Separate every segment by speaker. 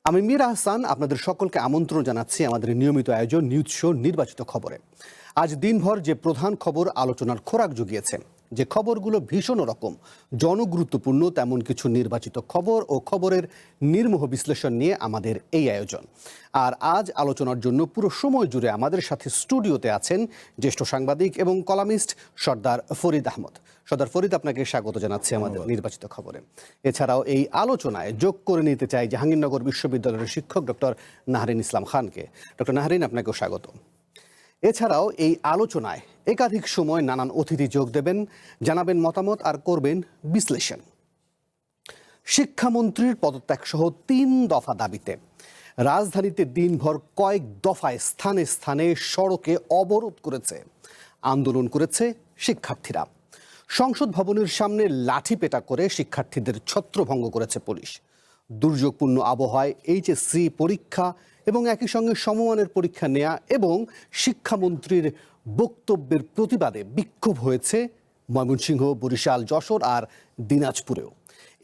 Speaker 1: আমি মীর আহসান আপনাদের সকলকে আমন্ত্রণ জানাচ্ছি আমাদের নিয়মিত আয়োজন নিউজ শো নির্বাচিত খবরে। আজ দিনভর যে প্রধান খবর আলোচনার খোরাক জুগিয়েছে, যে খবরগুলো ভীষণ রকম জনগুরুত্বপূর্ণ, তেমন কিছু নির্বাচিত খবর ও খবরের নির্মোহ বিশ্লেষণ নিয়ে আমাদের এই আয়োজন। আর আজ আলোচনার জন্য পুরো সময় জুড়ে আমাদের সাথে স্টুডিওতে আছেন জ্যেষ্ঠ সাংবাদিক এবং কলামিস্ট সর্দার ফরিদ আহমদ। সর্দার ফরিদ, আপনাকে স্বাগত জানাচ্ছি আমাদের নির্বাচিত খবরে। এছাড়াও এই আলোচনায় যোগ করে নিতে চাই জাহাঙ্গীরনগর বিশ্ববিদ্যালয়ের শিক্ষক ডক্টর নাহরিন ইসলাম খানকে। ডক্টর নাহরিন, আপনাকেও স্বাগত। এছাড়াও এই আলোচনায় একাধিক সময় নানান অতিথি যোগ দেবেন, জানাবেন মতামত আর করবেন বিশ্লেষণ। শিক্ষামন্ত্রীর পদত্যাগ সহ ৩ দফা দাবিতে রাজধানীতে দিনভর কয়েক দফায় স্থানে স্থানে সড়কে অবরোধ করেছে, আন্দোলন করেছে শিক্ষার্থীরা। সংসদ ভবনের সামনে লাঠিপেটা করে শিক্ষার্থীদের ছত্রভঙ্গ করেছে পুলিশ। দুর্যোগপূর্ণ আবহাওয়ায় এইচএসসি পরীক্ষা এবং একই সঙ্গে সমমানের পরীক্ষা নেয়া এবং শিক্ষামন্ত্রীর বক্তব্যের প্রতিবাদে বিক্ষোভ হয়েছে ময়মনসিংহ, বরিশাল, যশোর আর দিনাজপুরেও।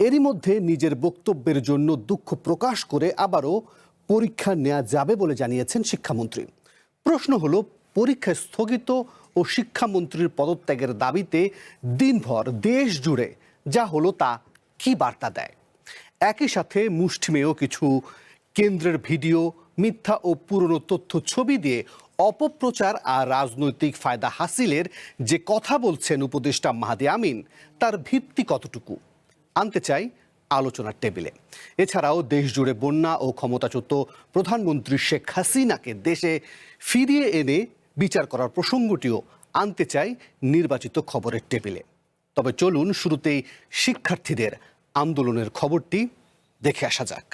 Speaker 1: এরই মধ্যে নিজের বক্তব্যের জন্য দুঃখ প্রকাশ করে আবারও পরীক্ষা নেওয়া যাবে বলে জানিয়েছেন শিক্ষামন্ত্রী। প্রশ্ন হলো, পরীক্ষা স্থগিত ও শিক্ষামন্ত্রীর পদত্যাগের দাবিতে দিনভর দেশ জুড়ে যা হলো তা কি বার্তা দেয়? একই সাথে মুষ্টিমেয় কিছু কেন্দ্রের ভিডিও, মিথ্যা ও পুরনো তথ্য ছবি দিয়ে অপপ্রচার আর রাজনৈতিক ফায়দা হাসিলের যে কথা বলছেন উপদেষ্টা মাহাদি আমিন, তার ভিত্তি কতটুকু আনতে চাই আলোচনার টেবিলে। এছাড়াও দেশ জুড়ে বন্যা ও ক্ষমতাচ্যুত প্রধানমন্ত্রী শেখ হাসিনাকে দেশে ফিরিয়ে এনে বিচার করার প্রসঙ্গটিও আনতে চাই নির্বাচিত খবরের টেবিলে। তবে চলুন শুরুতেই শিক্ষার্থীদের আন্দোলনের খবরটি দেখে আসা যাক।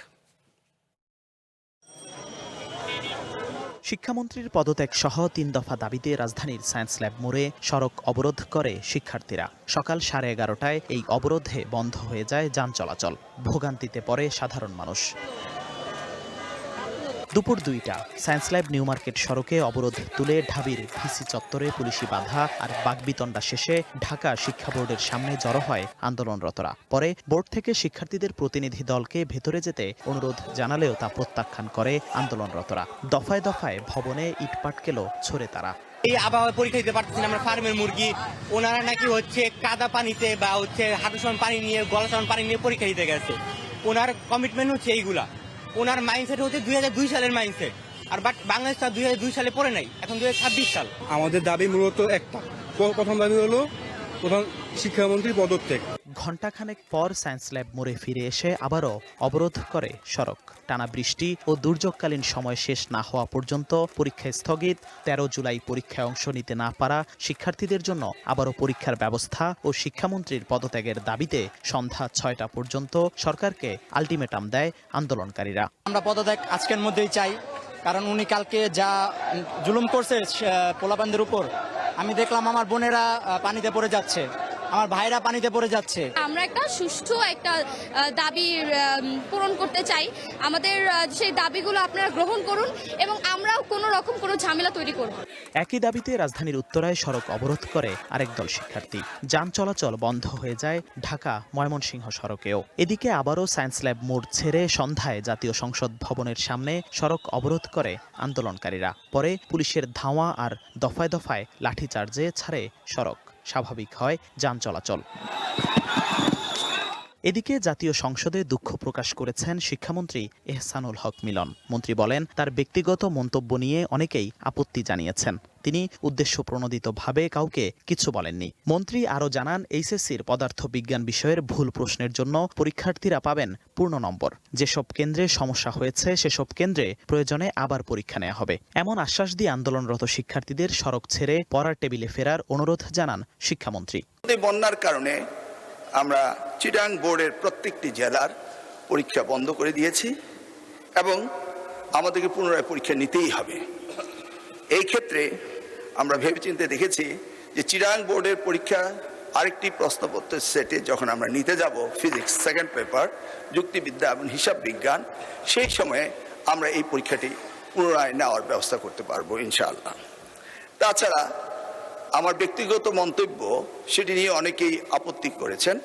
Speaker 2: শিক্ষামন্ত্রীর পদত্যাগ সহ ৩ দফা দাবিতে রাজধানীর সায়েন্স ল্যাব মোড়ে সড়ক অবরোধ করে শিক্ষার্থীরা। সকাল 11:30টায় এই অবরোধে বন্ধ হয়ে যায় যান চলাচল। ভোগান্তিতে পড়ে সাধারণ মানুষ। দুপুর 2টা সায়েন্স ল্যাব নিউ মার্কেট সড়কে অবরোধ তুলে ঢাবির ভিসি চত্বরে পুলিশি বাধা আর বাকবিতণ্ডা শেষে ঢাকা শিক্ষা বোর্ডের সামনে জড়ো হয় আন্দোলনরতরা। পরে বোর্ড থেকে শিক্ষার্থীদের প্রতিনিধি দলকে ভেতরে যেতে অনুরোধ জানালেও তা প্রত্যাখ্যান করে আন্দোলনরতরা। দফায় দফায় ভবনে ইটপাটকেল ছড়ে তারা।
Speaker 3: এই আবহাওয়ায় পরীক্ষা দিতে পারতেছি না আমরা, ফার্মের মুরগি। ওনারা নাকি কাদা পানিতে বা হাঁটু সমান পানি নিয়ে, গলা সমান পানি নিয়ে পরীক্ষা দিতে গেছে। ওনার কমিটমেন্ট হচ্ছে এইগুলা। ওনার মাইন্ডসেট হচ্ছে 2002 সালের মাইন্ডসেট। আর বাট বাংলাদেশ 2002 সালে পড়ে নাই, এখন 2026 সাল।
Speaker 4: আমাদের দাবি মূলত একটা, প্রথম দাবি হলো প্রধান শিক্ষামন্ত্রীর পদত্যাগ।
Speaker 2: ঘণ্টাখানেক পর সায়েন্স ল্যাব মোড়ে ফিরে এসে আবারও অবরোধ করে সড়ক। টানা বৃষ্টি ও দুর্যোগকালীন সময় শেষ না হওয়া পর্যন্ত পরীক্ষা স্থগিত। 13 জুলাই পরীক্ষায় অংশ নিতে না পারা শিক্ষার্থীদের জন্য আবারও পরীক্ষার ব্যবস্থা ও শিক্ষামন্ত্রীর পদত্যাগের দাবিতে সন্ধ্যা 6টা পর্যন্ত সরকারকে আলটিমেটাম দেয় আন্দোলনকারীরা।
Speaker 5: আমরা পদত্যাগ আজকের মধ্যেই চাই, কারণ উনি কালকে যা জুলুম করছে পোলাপানদের উপর। আমি দেখলাম আমার বোনেরা পানিতে পড়ে যাচ্ছে, আমার ভাইরা পানিতে পড়ে যাচ্ছে।
Speaker 6: আমরা একটা সুষ্ঠু একটা দাবি পূরণ করতে চাই। আমাদের সেই দাবিগুলো আপনারা গ্রহণ করুন এবং আমরাও কোনো রকম কোনো ঝামেলা তৈরি করব।
Speaker 2: একই দাবিতে রাজধানীর উত্তরায় সড়ক অবরোধ করে আরেক দল শিক্ষার্থী। যান চলাচল বন্ধ হয়ে যায় ঢাকা ময়মনসিংহ সড়কেও। এদিকে আবারও সায়েন্স ল্যাব মোড় ছেড়ে সন্ধ্যায় জাতীয় সংসদ ভবনের সামনে সড়ক অবরোধ করে আন্দোলনকারীরা। পরে পুলিশের ধাওয়া আর দফায় দফায় লাঠিচার্জে ছাড়ে সড়ক। স্বাভাবিক হয় যান চলাচল। এদিকে জাতীয় সংসদে দুঃখ প্রকাশ করেছেন শিক্ষামন্ত্রী এহসানুল হক মিলন। মন্ত্রী বলেন, তার ব্যক্তিগত মন্তব্য নিয়ে অনেকেই আপত্তি জানিয়েছেন। তিনি উদ্দেশ্যপ্রণোদিতভাবে কাউকে কিছু বলেননি। মন্ত্রী আরও জানান, এইচএসসির পদার্থ বিজ্ঞান বিষয়ের ভুল প্রশ্নের জন্য পরীক্ষার্থীরা পাবেন পূর্ণ নম্বর। যেসব কেন্দ্রে সমস্যা হয়েছে সেসব কেন্দ্রে প্রয়োজনে আবার পরীক্ষা নেওয়া হবে। এমন আশ্বাস দিয়ে আন্দোলনরত শিক্ষার্থীদের সড়ক ছেড়ে পড়ার টেবিলে ফেরার অনুরোধ জানান শিক্ষামন্ত্রী।
Speaker 7: বন্যার কারণে আমরা চিটাং বোর্ডের প্রত্যেকটি জেলার পরীক্ষা বন্ধ করে দিয়েছি এবং আমাদেরকে পুনরায় পরীক্ষা নিতেই হবে। এই ক্ষেত্রে আমরা ভেবেচিন্তে দেখেছি যে চিটাং বোর্ডের পরীক্ষা আরেকটি প্রশ্নপত্রের সেটে যখন আমরা নিতে যাব, ফিজিক্স সেকেন্ড পেপার, যুক্তিবিদ্যা এবং হিসাব বিজ্ঞান, সেই সময়ে আমরা এই পরীক্ষাটি পুনরায় নেওয়ার ব্যবস্থা করতে পারবো ইনশাআল্লাহ। তাছাড়া আমার ব্যক্তিগত মন্তব্য, সেটি নিয়ে অনেকেই আপত্তি করেছেন।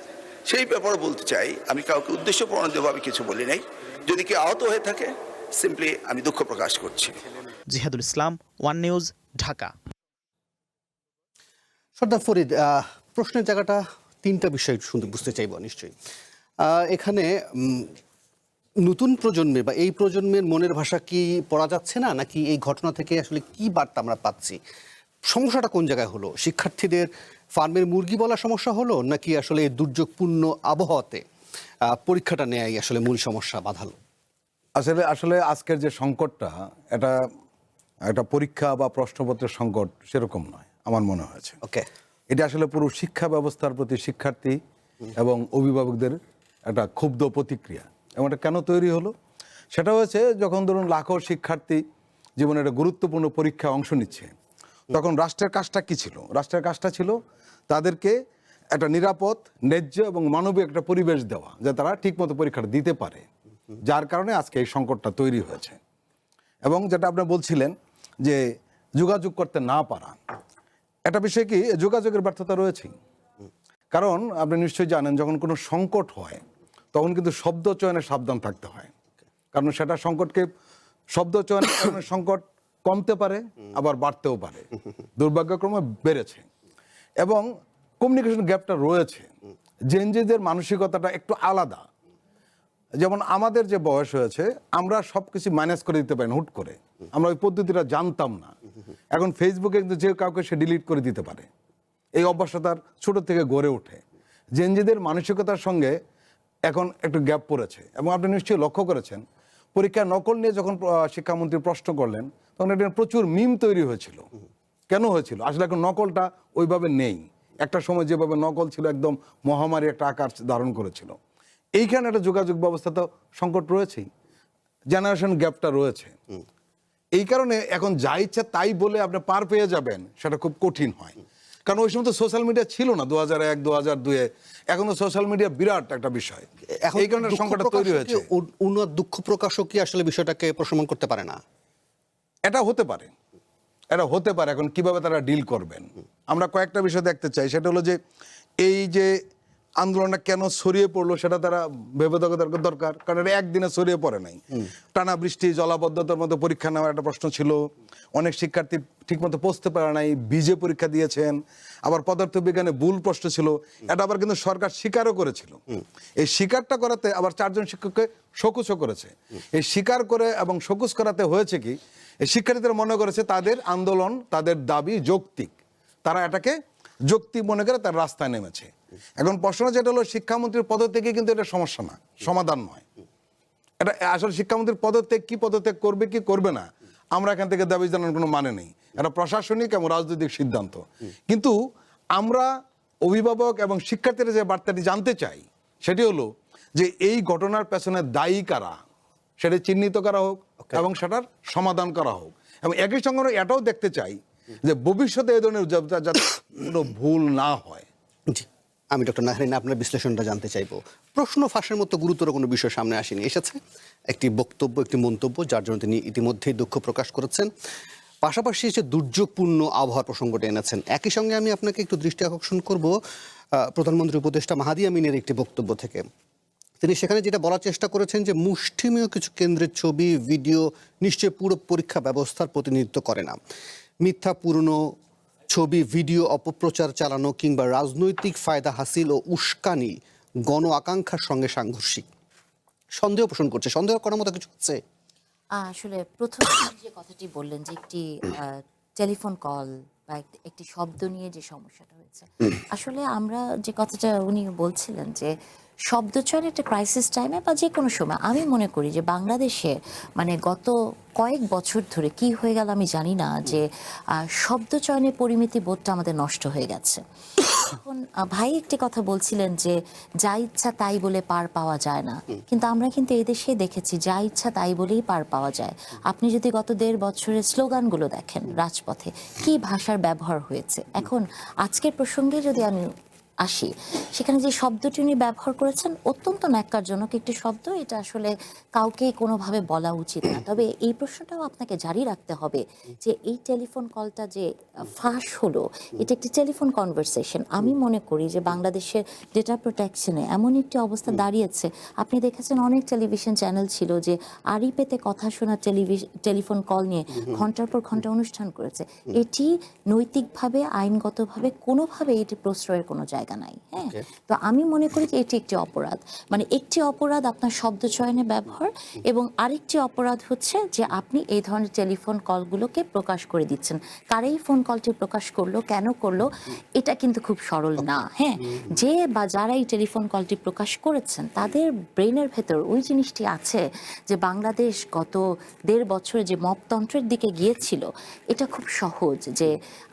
Speaker 7: সেই ব্যাপারে বলতে চাই, আমি কাউকে উদ্দেশ্যপ্রণোদিতভাবে কিছু বলি নাই। যদি কেউ আহত হয়ে থাকে সিম্পলি আমি দুঃখ প্রকাশ করছি।
Speaker 2: জিহাদুল ইসলাম, ওয়ান নিউজ, ঢাকা।
Speaker 1: সর্দার ফরিদ, প্রশ্নের জায়গাটা তিনটা বিষয় শুনতে বুঝতে চাইব নিশ্চয়ই। এখানে নতুন প্রজন্মের বা এই প্রজন্মের মনের ভাষা কি পড়া যাচ্ছে না, নাকি এই ঘটনা থেকে আসলে কি বার্তা আমরা পাচ্ছি? সমস্যাটা কোন জায়গায় হলো? শিক্ষার্থীদের ফার্মের মুরগি বলা সমস্যা হলো, নাকি আসলে এই দুর্যোগপূর্ণ আবহাওয়াতে পরীক্ষাটা নেয়াই আসলে মূল সমস্যা বাধালো?
Speaker 8: আসলে আজকের যে সংকটটা, এটা একটা পরীক্ষা বা প্রশ্নপত্রের সংকট সেরকম নয় আমার মনে হয়েছে।
Speaker 1: ওকে,
Speaker 8: এটা আসলে পুরো শিক্ষা ব্যবস্থার প্রতি শিক্ষার্থী এবং অভিভাবকদের একটা ক্ষুব্ধ প্রতিক্রিয়া। এবং এটা কেন তৈরি হলো? সেটা হয়েছে যখন ধরুন লাখো শিক্ষার্থী জীবনের একটা গুরুত্বপূর্ণ পরীক্ষায় অংশ নিচ্ছে, তখন রাষ্ট্রের কাজটা কি ছিল? রাষ্ট্রের কাজটা ছিল তাদেরকে একটা নিরাপদ, ন্যায্য এবং মানবিক একটা পরিবেশ দেওয়া, যাতে তারা ঠিকমতো পরীক্ষাটা দিতে পারে। যার কারণে আজকে এই সংকটটা তৈরি হয়েছে। এবং যেটা আপনি বলছিলেন যে যোগাযোগ করতে না পারা, একটা বিষয় কি যোগাযোগের ব্যর্থতা রয়েছে। কারণ আপনি নিশ্চয়ই জানেন, যখন কোনো সংকট হয় তখন কিন্তু শব্দ চয়নে সাবধান থাকতে হয়। কারণ সেটা সংকটকে শব্দ চয়নের কারণে সংকট কমতে পারে, আবার বাড়তেও পারে। দুর্ভাগ্যক্রমে বেড়েছে এবং কমিউনিকেশন গ্যাপটা রয়েছে। জেনজিদের মানসিকতাটা একটু আলাদা। যেমন আমাদের যে বয়স হয়েছে, আমরা সব কিছু ম্যানেজ করে দিতে পারি না হুট করে। আমরা ওই পদ্ধতিটা জানতাম না। এখন ফেসবুকে কিন্তু যে কাউকে সে ডিলিট করে দিতে পারে। এই অভ্যাসটা তার ছোটো থেকে গড়ে ওঠে। জেনজিদের মানসিকতার সঙ্গে এখন একটু গ্যাপ পড়েছে। এবং আপনি নিশ্চয়ই লক্ষ্য করেছেন, পরীক্ষা নকল নিয়ে যখন শিক্ষামন্ত্রী প্রশ্ন করলেন, তখন এটা প্রচুর মিম তৈরি হয়েছিল। কেন হয়েছিল? আসলে এখন নকলটা ওইভাবে নেই। একটা সময় যেভাবে নকল ছিল, একদম মহামারী একটা আকার ধারণ করেছিল। এইখানে একটা যোগাযোগ ব্যবস্থা তো সংকট রয়েছেই, জেনারেশন গ্যাপটা রয়েছে। এই কারণে এখন যা ইচ্ছা তাই বলে আপনি পার পেয়ে যাবেন, সেটা খুব কঠিন হয়। কারণ ওই সময় তো সোশ্যাল মিডিয়া ছিল না 2001, 2002-এ। এখন তো সোশ্যাল মিডিয়া বিরাট একটা বিষয়। এই কারণে সংকটটা তৈরি হয়েছে।
Speaker 1: দুঃখ প্রকাশও কি আসলে বিষয়টাকে প্রশমন করতে পারে না?
Speaker 8: এটা হতে পারে, এটা হতে পারে। এখন কিভাবে তারা ডিল করবেন, আমরা কয়েকটা বিষয় দেখতে চাই। সেটা হলো যে এই যে আন্দোলনটা কেন ছড়িয়ে পড়লো, সেটা তারা ভেবে দেখা দরকার। কারণ এটা একদিনে ছড়িয়ে পড়ে নাই। টানা বৃষ্টি, জলাবদ্ধতার মধ্যে পরীক্ষা নেওয়ার একটা প্রশ্ন ছিল। অনেক শিক্ষার্থী ঠিকমতো পৌঁছতে পারে নাই, ভিজে পরীক্ষা দিয়েছেন। আবার পদার্থবিজ্ঞানে ভুল প্রশ্ন ছিল, এটা আবার কিন্তু সরকার স্বীকারও করেছিল। এই স্বীকারটা করাতে আবার 4 জন শিক্ষককে শোকজও করেছে। এই স্বীকার করে এবং শোকজ করাতে হয়েছে কি, এই শিক্ষার্থীরা মনে করেছে তাদের আন্দোলন, তাদের দাবি যৌক্তিক, তারা এটাকে যৌক্তিক মনে করে তার রাস্তায় নেমেছে। এখন প্রশ্ন যেটা হলো, শিক্ষামন্ত্রীর পদত্যাগে কিন্তু এটা সমস্যা না, সমাধান নয়। এটা আসলে শিক্ষামন্ত্রীর পদত্যাগ কি পদত্যাগ করবে কি করবে না, আমরা এখান থেকে দাবি জানানোর কোনো মানে নেই। এটা প্রশাসনিক এবং রাজনৈতিক সিদ্ধান্ত। কিন্তু আমরা অভিভাবক এবং শিক্ষার্থীরা যে বার্তাটি জানতে চাই, সেটি হলো যে এই ঘটনার পেছনে দায়ী কারা, সেটা চিহ্নিত করা হোক এবং সেটার সমাধান করা হোক। এবং একই সঙ্গে আমরা এটাও দেখতে চাই যে ভবিষ্যতে এই ধরনের যাতে কোনো ভুল না হয়।
Speaker 1: জি, আমি ডক্টর নাহরিন আপনার বিশ্লেষণটা জানতে চাইবো। প্রশ্ন ফাঁসের মতো গুরুতর কোনো বিষয় সামনে আসেনি, এসেছে একটি বক্তব্য, একটি মন্তব্য, যার জন্য তিনি ইতিমধ্যেই দুঃখ প্রকাশ করেছেন। পাশাপাশি যে দুর্যোগপূর্ণ আবহাওয়ার প্রসঙ্গটা এনেছেন। একই সঙ্গে আমি আপনাকে একটু দৃষ্টি আকর্ষণ করব প্রধানমন্ত্রী উপদেষ্টা মাহাদি আমিনের একটি বক্তব্য থেকে। তিনি সেখানে যেটা বলার চেষ্টা করেছেন যে মুষ্টিমেয় কিছু কেন্দ্রের ছবি, ভিডিও নিশ্চয়ই পুরো পরীক্ষা ব্যবস্থার প্রতিনিধিত্ব করে না। মিথ্যা পুরনো ছবি, ভিডিও অপপ্রচার চালানো কিংবা রাজনৈতিক ফায়দা হাসিল ও উস্কানি গণ আকাঙ্ক্ষার সঙ্গে সাংঘর্ষিক। সন্দেহ পোষণ করছে। সন্দেহ করার মতো কিছু হচ্ছে?
Speaker 9: আসলে প্রথম যে কথাটি বললেন যে একটি টেলিফোন কল বা একটি শব্দ নিয়ে যে সমস্যাটা হয়েছে, আসলে আমরা যে কথাটা উনি বলছিলেন যে শব্দচয়ন একটা ক্রাইসিস টাইমে বা যে কোনো সময়, আমি মনে করি যে বাংলাদেশে মানে গত কয়েক বছর ধরে কি হয়ে গেল আমি জানি না, যে শব্দচয়নের পরিমিতি বোধটা আমাদের নষ্ট হয়ে গেছে। এখন ভাই একটি কথা বলছিলেন যে যা ইচ্ছা তাই বলে পার পাওয়া যায় না, কিন্তু আমরা কিন্তু এই দেশে দেখেছি যা ইচ্ছা তাই বলেই পার পাওয়া যায়। আপনি যদি গত 1.5 বছরের স্লোগানগুলো দেখেন রাজপথে, কি ভাষার ব্যবহার হয়েছে। এখন আজকের প্রসঙ্গে যদি আমি আসি, সেখানে যে শব্দটি উনি ব্যবহার করেছেন অত্যন্ত ন্যাক্কারজনক একটি শব্দ। এটা আসলে কাউকে কোনোভাবে বলা উচিত না। তবে এই প্রশ্নটাও আপনাকে জারি রাখতে হবে যে এই টেলিফোন কলটা যে ফাঁস হলো, এটা একটি টেলিফোন কনভারসেশন। আমি মনে করি যে বাংলাদেশের ডেটা প্রোটেকশনে এমন একটি অবস্থা দাঁড়িয়েছে, আপনি দেখেছেন অনেক টেলিভিশন চ্যানেল ছিল যে আড়ি পেতে কথা শোনা টেলিফোন কল নিয়ে ঘন্টার পর ঘন্টা অনুষ্ঠান করেছে। এটি নৈতিকভাবে, আইনগতভাবে কোনোভাবে এটি প্রশ্রয়ের কোনো জায়গা নাই। হ্যাঁ, তো আমি মনে করি যে এটি একটি অপরাধ। মানে একটি অপরাধ আপনার শব্দ চয়নে ব্যবহার, এবং আরেকটি অপরাধ হচ্ছে যে আপনি এই ধরনের টেলিফোন কলগুলোকে প্রকাশ করে দিচ্ছেন। কারেই ফোন কলটি প্রকাশ করলো, কেন করলো, এটা কিন্তু খুব সরল না। হ্যাঁ, যে বা যারা এই টেলিফোন কলটি প্রকাশ করেছেন তাদের ব্রেনের ভেতর ওই জিনিসটি আছে যে বাংলাদেশ গত 1.5 বছরে যে মপতন্ত্রের দিকে গিয়েছিল, এটা খুব সহজ যে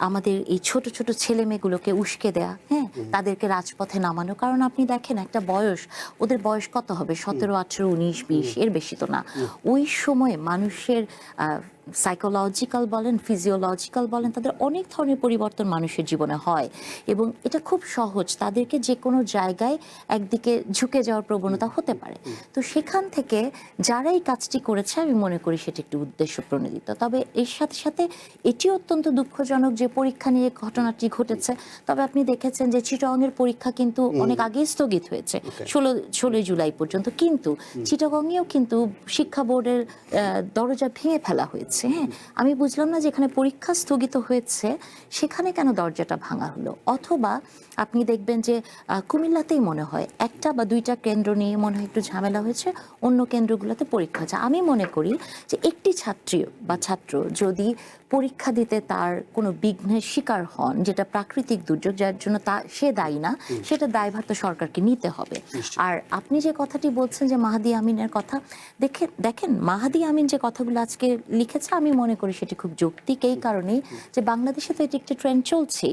Speaker 9: আমাদের এই ছোট ছোট ছেলে মেয়েগুলোকে উস্কে দেয়া, হ্যাঁ, তাদেরকে রাজপথে নামানো। কারণ আপনি দেখেন একটা বয়স, ওদের বয়স কত হবে, 17, 18, 19, 20, এর বেশি তো না। ওই সময়ে মানুষের সাইকোলজিক্যাল বলেন, ফিজিওলজিক্যাল বলেন, তাদের অনেক ধরনের পরিবর্তন মানুষের জীবনে হয়, এবং এটা খুব সহজ তাদেরকে যে কোনো জায়গায় একদিকে ঝুঁকে যাওয়ার প্রবণতা হতে পারে। তো সেখান থেকে যারা এই কাজটি করেছে আমি মনে করি সেটি একটি উদ্দেশ্য প্রণোদিত। তবে এর সাথে সাথে এটি অত্যন্ত দুঃখজনক যে পরীক্ষা নিয়ে ঘটনাটি ঘটেছে। তবে আপনি দেখেছেন যে চিটাগংয়ের পরীক্ষা কিন্তু অনেক আগেই স্থগিত হয়েছে, 16 জুলাই পর্যন্ত, কিন্তু চিটাগংয়েও কিন্তু শিক্ষা বোর্ডের দরজা ভেঙে ফেলা হয়েছে। হ্যাঁ, আমি বুঝলাম না যেখানে পরীক্ষা স্থগিত হয়েছে সেখানে কেন দরজাটা ভাঙা হলো। অথবা আপনি দেখবেন যে কুমিল্লাতেই মনে হয় 1টা বা 2টা কেন্দ্র নিয়ে মনে হয় একটু ঝামেলা হয়েছে, অন্য কেন্দ্রগুলোতে পরীক্ষা হচ্ছে। আমি মনে করি যে একটি ছাত্রী বা ছাত্র যদি পরীক্ষা দিতে তার কোনো বিঘ্নের শিকার হন, যেটা প্রাকৃতিক দুর্যোগ যার জন্য সে দায়ী না, সেটা দায়ভার তো সরকারকে নিতে হবে। আর আপনি যে কথাটি বলছেন যে মাহাদি আমিনের কথা, দেখেন মাহাদি আমিন যে কথাগুলো আজকে লিখেছে আমি মনে করি সেটি খুব যৌক্তিক, এই কারণেই যে বাংলাদেশে তো এটি একটি ট্রেন্ড চলছে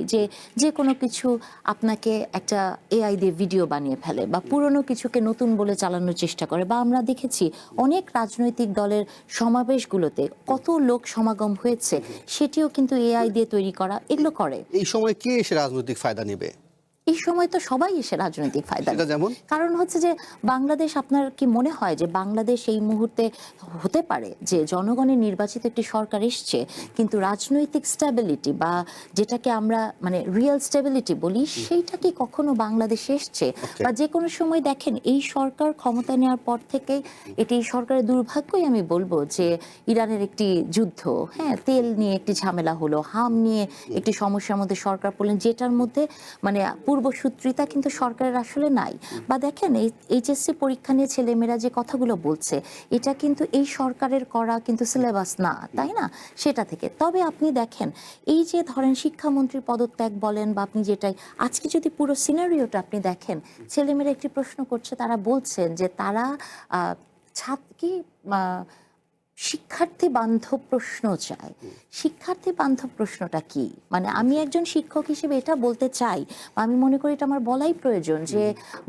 Speaker 9: যে কোনো কিছু আপনাকে একটা এআই দিয়ে ভিডিও বানিয়ে ফেলে, বা পুরনো কিছুকে নতুন বলে চালানোর চেষ্টা করে। বা আমরা দেখেছি অনেক রাজনৈতিক দলের সমাবেশগুলোতে কত লোক সমাগম হয়েছে, সেটিও কিন্তু এআই দিয়ে তৈরি করা, এগুলো করে।
Speaker 1: এই সময় কে এসে রাজনৈতিক ফায়দা নেবে?
Speaker 9: এই সময় তো সবাই এসে রাজনৈতিক ফায়দা
Speaker 1: সেটা যেমন?
Speaker 9: কারণ হচ্ছে যে বাংলাদেশ, আপনার কি মনে হয় যে বাংলাদেশ এই মুহূর্তে হতে পারে যে জনগণের নির্বাচিত একটি সরকার এসছে, কিন্তু রাজনৈতিক স্টেবিলিটি বা যেটাকে আমরা মানে রিয়েল স্টেবিলিটি বলি, সেইটা কি কখনো বাংলাদেশে এসছে? বা যে কোনো সময় দেখেন এই সরকার ক্ষমতা নেওয়ার পর থেকেই, এটি সরকারের দুর্ভাগ্যই আমি বলবো যে ইরানের একটি যুদ্ধ, হ্যাঁ, তেল নিয়ে একটি ঝামেলা হলো, হাম নিয়ে একটি সমস্যার মধ্যে সরকার পড়লেন, যেটার মধ্যে মানে পূর্বসূত্রিতা কিন্তু সরকারের আসলে নাই। বা দেখেন এই এইচএসসি পরীক্ষা নিয়ে ছেলেমেয়েরা যে কথাগুলো বলছে, এটা কিন্তু এই সরকারের করা কিন্তু সিলেবাস না, তাই না? সেটা থেকে তবে আপনি দেখেন এই যে ধরেন শিক্ষামন্ত্রীর পদত্যাগ বলেন, বা আপনি যেটাই আজকে যদি পুরো সিনারিওটা আপনি দেখেন, ছেলেমেয়েরা একটি প্রশ্ন করছে, তারা বলছেন যে তারা শিক্ষার্থী বান্ধব প্রশ্ন চায়। শিক্ষার্থী বান্ধব প্রশ্নটা কি? মানে আমি একজন শিক্ষক হিসেবে এটা বলতে চাই, আমি মনে করি এটা আমার বলাই প্রয়োজন, যে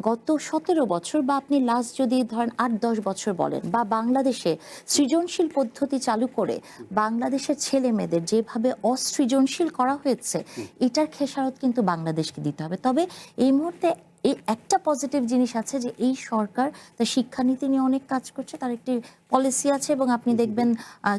Speaker 9: গত 17 বছর বা আপনি লাস্ট যদি ধরেন 8-10 বছর বলেন, বা বাংলাদেশে সৃজনশীল পদ্ধতি চালু করে বাংলাদেশের ছেলে মেয়েদের যেভাবে অসৃজনশীল করা হয়েছে, এটার খেসারত কিন্তু বাংলাদেশকে দিতে হবে। তবে এই মুহূর্তে এই একটা পজিটিভ জিনিস আছে যে এই সরকার তার শিক্ষানীতি নিয়ে অনেক কাজ করছে, তার একটি পলিসি আছে, এবং আপনি দেখবেন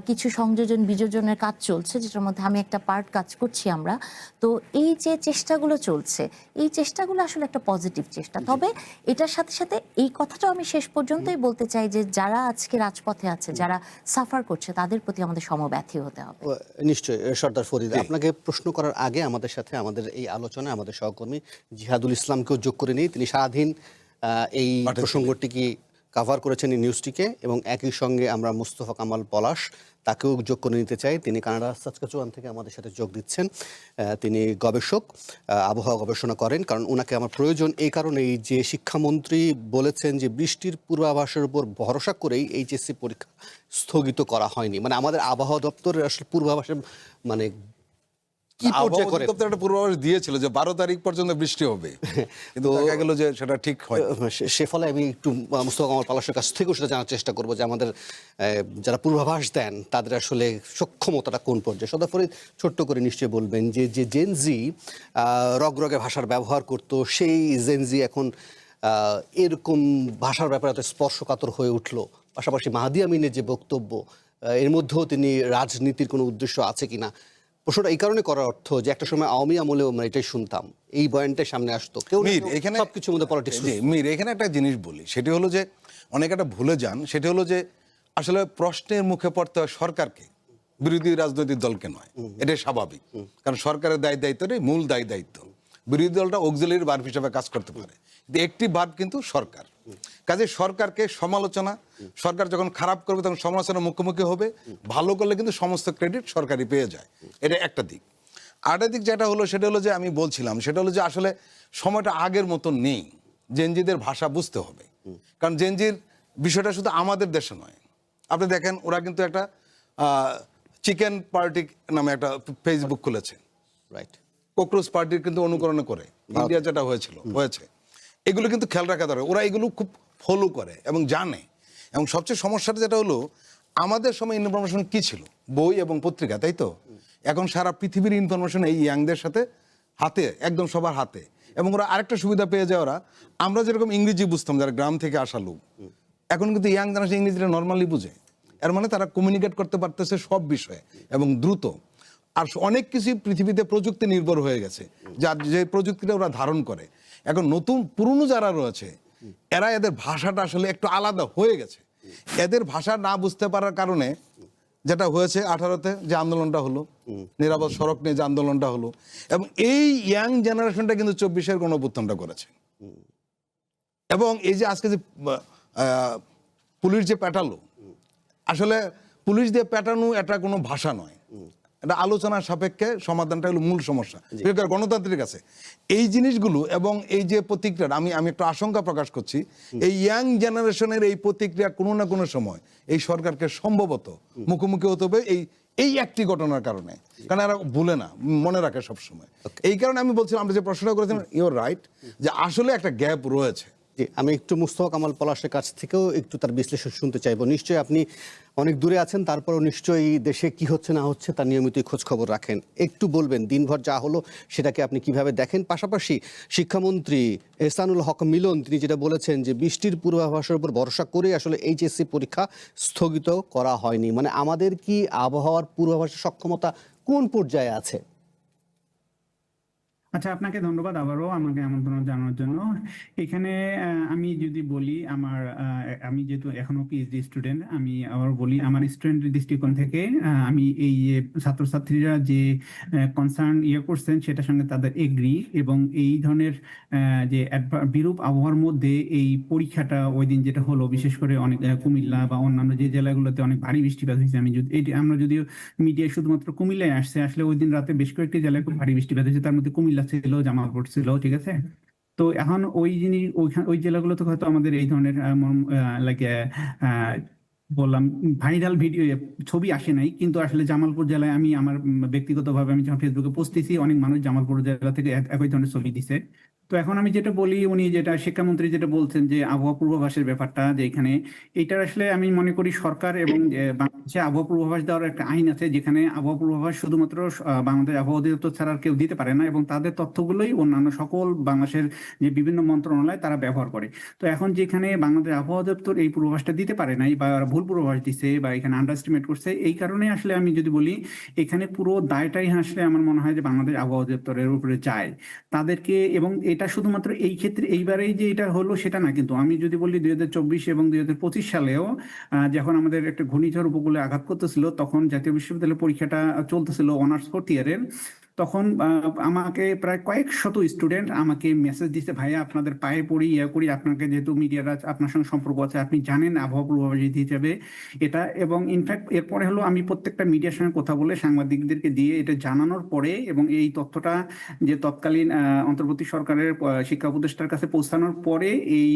Speaker 9: কিছু সংযোজন বিযোজনের কাজ চলছে, যেটার মধ্যে আমি একটা পার্ট কাজ করছি আমরা। তো এই যে চেষ্টাগুলো চলছে, এই চেষ্টাগুলো আসলে একটা পজিটিভ চেষ্টা। তবে এটার সাথে সাথে এই কথাটাও আমি শেষ পর্যন্তই বলতে চাই যে যারা আজকে রাজপথে আছে, যারা সাফার করছে, তাদের প্রতি আমাদের সমব্যথী হতে হবে।
Speaker 1: নিশ্চয়ই সর্দার ফরিদ, আপনাকে প্রশ্ন করার আগে আমাদের সাথে আমাদের এই আলোচনায় আমাদের সহকর্মী জিহাদুল ইসলামকেও যোগ করে নিই। তিনি সারাদিন এই প্রসঙ্গটিকে কভার করেছেন এই নিউজটিকে, এবং একই সঙ্গে আমরা মুস্তফা কামাল পলাশ তাকেও যোগ করে নিতে চাই। তিনি কানাডা সাসকাচুয়ান থেকে আমাদের সাথে যোগ দিচ্ছেন। তিনি গবেষক, আবহাওয়া গবেষণা করেন। কারণ ওনাকে আমার প্রয়োজন এই কারণেই যে শিক্ষামন্ত্রী বলেছেন যে বৃষ্টির পূর্বাভাসের উপর ভরসা করেই এইচএসসি পরীক্ষা স্থগিত করা হয়নি। মানে আমাদের আবহাওয়া দপ্তরের আসলে পূর্বাভাসের মানে কি পর্যায়ে করে
Speaker 8: আবহাওয়া একটা পূর্বাভাস দিয়েছিল যে 12 তারিখ পর্যন্ত বৃষ্টি হবে, কিন্তু দেখা গেল যে সেটা ঠিক হয়।
Speaker 1: সে ফলে আমি একটু মুস্তফা কামাল পলাশের কাছ থেকেও সেটা জানার চেষ্টা করবো যে আমাদের যারা পূর্বাভাস দেন তাদের আসলে সক্ষমতাটা কোন পর্যায়ে। সদা ফরিদ ছোট্ট করে নিশ্চয়ই বলবেন যে যে জেনজি রগরগে ভাষার ব্যবহার করত, সেই জেনজি এখন এরকম ভাষার ব্যাপারে এত স্পর্শকাতর হয়ে উঠলো। পাশাপাশি মাহাদি আমিনের যে বক্তব্য, এর মধ্যেও তিনি রাজনীতির কোনো উদ্দেশ্য আছে কিনা, প্রশ্নটা এই কারণে করার অর্থ যে একটা সময় আওয়ামী আমলেও আমরা এটাই শুনতাম, এই বয়ানটাই সামনে আসতো, কেউ এখানে সবকিছুর মধ্যে পলিটিক্স।
Speaker 8: মীর, এখানে একটা জিনিস বলি, সেটি হলো যে অনেকে একটা ভুলে যান, সেটি হলো যে আসলে প্রশ্নের মুখে পড়তে হয় সরকারকে, বিরোধী রাজনৈতিক দলকে নয়। এটাই স্বাভাবিক, কারণ সরকারের দায় দায়িত্বটাই মূল দায় দায়িত্ব। বিরোধী দলটা অক্সিলারি ভার্ব হিসেবে কাজ করতে পারে, কিন্তু একটি ভার্ব কিন্তু সরকার। কাজে সরকারকে সমালোচনা, সরকার যখন খারাপ করবে তখন সমালোচনার মুখোমুখি হবে, ভালো করলে কিন্তু সমস্ত ক্রেডিট সরকারই পেয়ে যায়। এটা একটা দিক। আরেকটা দিক যেটা হলো সেটা হলো যে আমি বলছিলাম, সেটা হলো যে আসলে সময়টা আগের মতো নেই। জেনজিদের ভাষা বুঝতে হবে, কারণ জেনজির বিষয়টা শুধু আমাদের দেশে নয়। আপনি দেখেন ওরা কিন্তু একটা চিকেন পার্টি নামে একটা ফেসবুক খুলেছে,
Speaker 1: রাইট,
Speaker 8: ককরোচ পার্টির কিন্তু অনুকরণ করে ইন্ডিয়া যেটা হয়েছে, এগুলো কিন্তু খেয়াল রাখা দরকার। ওরা এগুলো খুব ফলো করে এবং জানে। এবং সবচেয়ে সমস্যাটা যেটা হলো, আমাদের সময় ইনফরমেশন কি ছিল? বই এবং পত্রিকা, তাই তো? এখন সারা পৃথিবীর ইনফরমেশন এই ইয়াংদের সাথে হাতে, একদম সবার হাতে। এবং ওরা আরেকটা সুবিধা পেয়ে যায়, ওরা আমরা যেরকম ইংরেজি বুঝতাম যারা গ্রাম থেকে আসা লোক, এখন কিন্তু ইয়াং জেনারেশন ইংরেজিটা নর্মালি বুঝে। এর মানে তারা কমিউনিকেট করতে পারতেছে সব বিষয়ে এবং দ্রুত। আর অনেক কিছু পৃথিবীতে প্রযুক্তি নির্ভর হয়ে গেছে, যার যে প্রযুক্তিটা ওরা ধারণ করে। এখন নতুন পুরনো যারা রয়েছে, এরা এদের ভাষাটা আসলে একটু আলাদা হয়ে গেছে। এদের ভাষা না বুঝতে পারার কারণে যেটা হয়েছে 18-তে যে আন্দোলনটা হলো, নিরাপদ সড়ক নিয়ে যে আন্দোলনটা হলো, এবং এই ইয়াং জেনারেশনটা কিন্তু 24-এর গণঅভ্যুত্থানটা করেছে। এবং এই যে আজকে যে পুলিশ যে পেটালো, আসলে পুলিশ দিয়ে পেটানো এটা কোনো ভাষা নয়, এটা আলোচনার সাপেক্ষে সমাধানটা হলো মূল সমস্যা গণতান্ত্রিক আছে। এই জিনিসগুলো এবং এই যে প্রতিক্রিয়া, আমি একটু আশঙ্কা প্রকাশ করছি, এই ইয়াং জেনারেশনের এই প্রতিক্রিয়া কোনো না কোনো সময় এই সরকারকে সম্ভবত মুখোমুখি হতে হবে এই একটি ঘটনার কারণে, কারণ এরা ভুলে না, মনে রাখে সবসময়। এই কারণে আমি বলছিলাম, আমরা যে প্রশ্নটা করেছিলাম, ইউর রাইট, যে আসলে একটা গ্যাপ রয়েছে।
Speaker 1: জি, আমি একটু মুস্তফা কামাল পলাশের কাছ থেকেও একটু তার বিশ্লেষণ শুনতে চাইবো। নিশ্চয়ই আপনি অনেক দূরে আছেন, তারপরও নিশ্চয়ই দেশে কি হচ্ছে না হচ্ছে তার নিয়মিতই খোঁজ খবর রাখেন। একটু বলবেন দিনভর যা হলো সেটাকে আপনি কিভাবে দেখেন? পাশাপাশি শিক্ষামন্ত্রী এহসানুল হক মিলন তিনি যেটা বলেছেন যে বৃষ্টির পূর্বাভাসের উপর ভরসা করে আসলে এইচএসসি পরীক্ষা স্থগিত করা হয়নি, মানে আমাদের কি আবহাওয়ার পূর্বাভাসের সক্ষমতা কোন পর্যায়ে আছে?
Speaker 10: আচ্ছা, আপনাকে ধন্যবাদ আবারও আমাকে আমন্ত্রণ জানানোর জন্য। এখানে আমি যদি বলি আমি যেহেতু এখনো পিএইচডি স্টুডেন্ট, আমি আবার বলি আমার স্টুডেন্টের দৃষ্টিকোণ থেকে আমি এই যে ছাত্রছাত্রীরা যে কনসার্ন করছেন সেটার সঙ্গে তাদের এগ্রি, এবং এই ধরনের যে বিরূপ আবহাওয়ার মধ্যে এই পরীক্ষাটা ওই দিন যেটা হলো, বিশেষ করে অনেক কুমিল্লা বা অন্যান্য যে জেলাগুলোতে অনেক ভারী বৃষ্টিপাত হয়েছে। আমরা যদিও মিডিয়ায় শুধুমাত্র কুমিল্লায় আসলে ওই দিন রাতে বেশ কয়েকটি জেলায় খুব ভারী বৃষ্টিপাত হয়েছে, তার মধ্যে কুমিল্লা ছিল, জামালপুর ছিল, ঠিক আছে। তো এখন ওই জেলাগুলোতে হয়তো আমাদের এই ধরনের বললাম ভাইরাল ভিডিও ছবি আসে নাই, কিন্তু আসলে জামালপুর জেলায় আমি আমার ব্যক্তিগতভাবে আমি যখন ফেসবুকে পোস্ট দিয়েছি, অনেক মানুষ জামালপুর জেলা থেকে একই ধরনের ছবি দিছে। তো এখন আমি যেটা বলি, উনি যেটা শিক্ষামন্ত্রী যেটা বলছেন যে আবহাওয়া পূর্বাভাসের ব্যাপারটা, যে এখানে এইটার আসলে আমি মনে করি সরকার এবং বাংলাদেশে আবহাওয়া পূর্বাভাস দেওয়ার একটা আইন আছে, যেখানে আবহাওয়া পূর্বাভাস শুধুমাত্র বাংলাদেশ আবহাওয়া অধিদপ্তর ছাড়া আর কেউ দিতে পারে না, এবং তাদের তথ্যগুলোই অন্যান্য সকল বাংলাদেশের যে বিভিন্ন মন্ত্রণালয় তারা ব্যবহার করে। তো এখন যেখানে বাংলাদেশ আবহাওয়া অধিদপ্তর এই পূর্বাভাসটা দিতে পারে নাই, বা ভুল পূর্বাভাস দিচ্ছে, বা এখানে আন্ডার এস্টিমেট করছে, এই কারণে আসলে আমি যদি বলি এখানে পুরো দায়টাই আসলে আমার মনে হয় যে বাংলাদেশ আবহাওয়া অধিদপ্তরের উপরে যায় তাদেরকে। এবং এটা শুধুমাত্র এই ক্ষেত্রে এইবারেই যে এটা হলো সেটা না, কিন্তু আমি যদি বলি 2024 এবং 2025 সালেও যখন আমাদের একটা ঘূর্ণিঝড় উপকূলে আঘাত করতেছিল, তখন জাতীয় বিশ্ববিদ্যালয়ের পরীক্ষাটা চলতেছিল অনার্স 4th ইয়ারের, তখন আমাকে প্রায় কয়েক শত স্টুডেন্ট আমাকে মেসেজ দিচ্ছে, ভাইয়া আপনাদের পায়ে পড়ি করি, আপনাকে যেহেতু মিডিয়ারা আপনার সঙ্গে সম্পর্ক আছে, আপনি জানেন আবহাওয়া পূর্বাভাস হিসেবে এটা। এবং ইনফ্যাক্ট এরপরে হলো আমি প্রত্যেকটা মিডিয়ার সঙ্গে কথা বলে সাংবাদিকদেরকে দিয়ে এটা জানানোর পরে, এবং এই তথ্যটা যে তৎকালীন অন্তর্বর্তী সরকারের শিক্ষা উপদেষ্টার কাছে পৌঁছানোর পরে, এই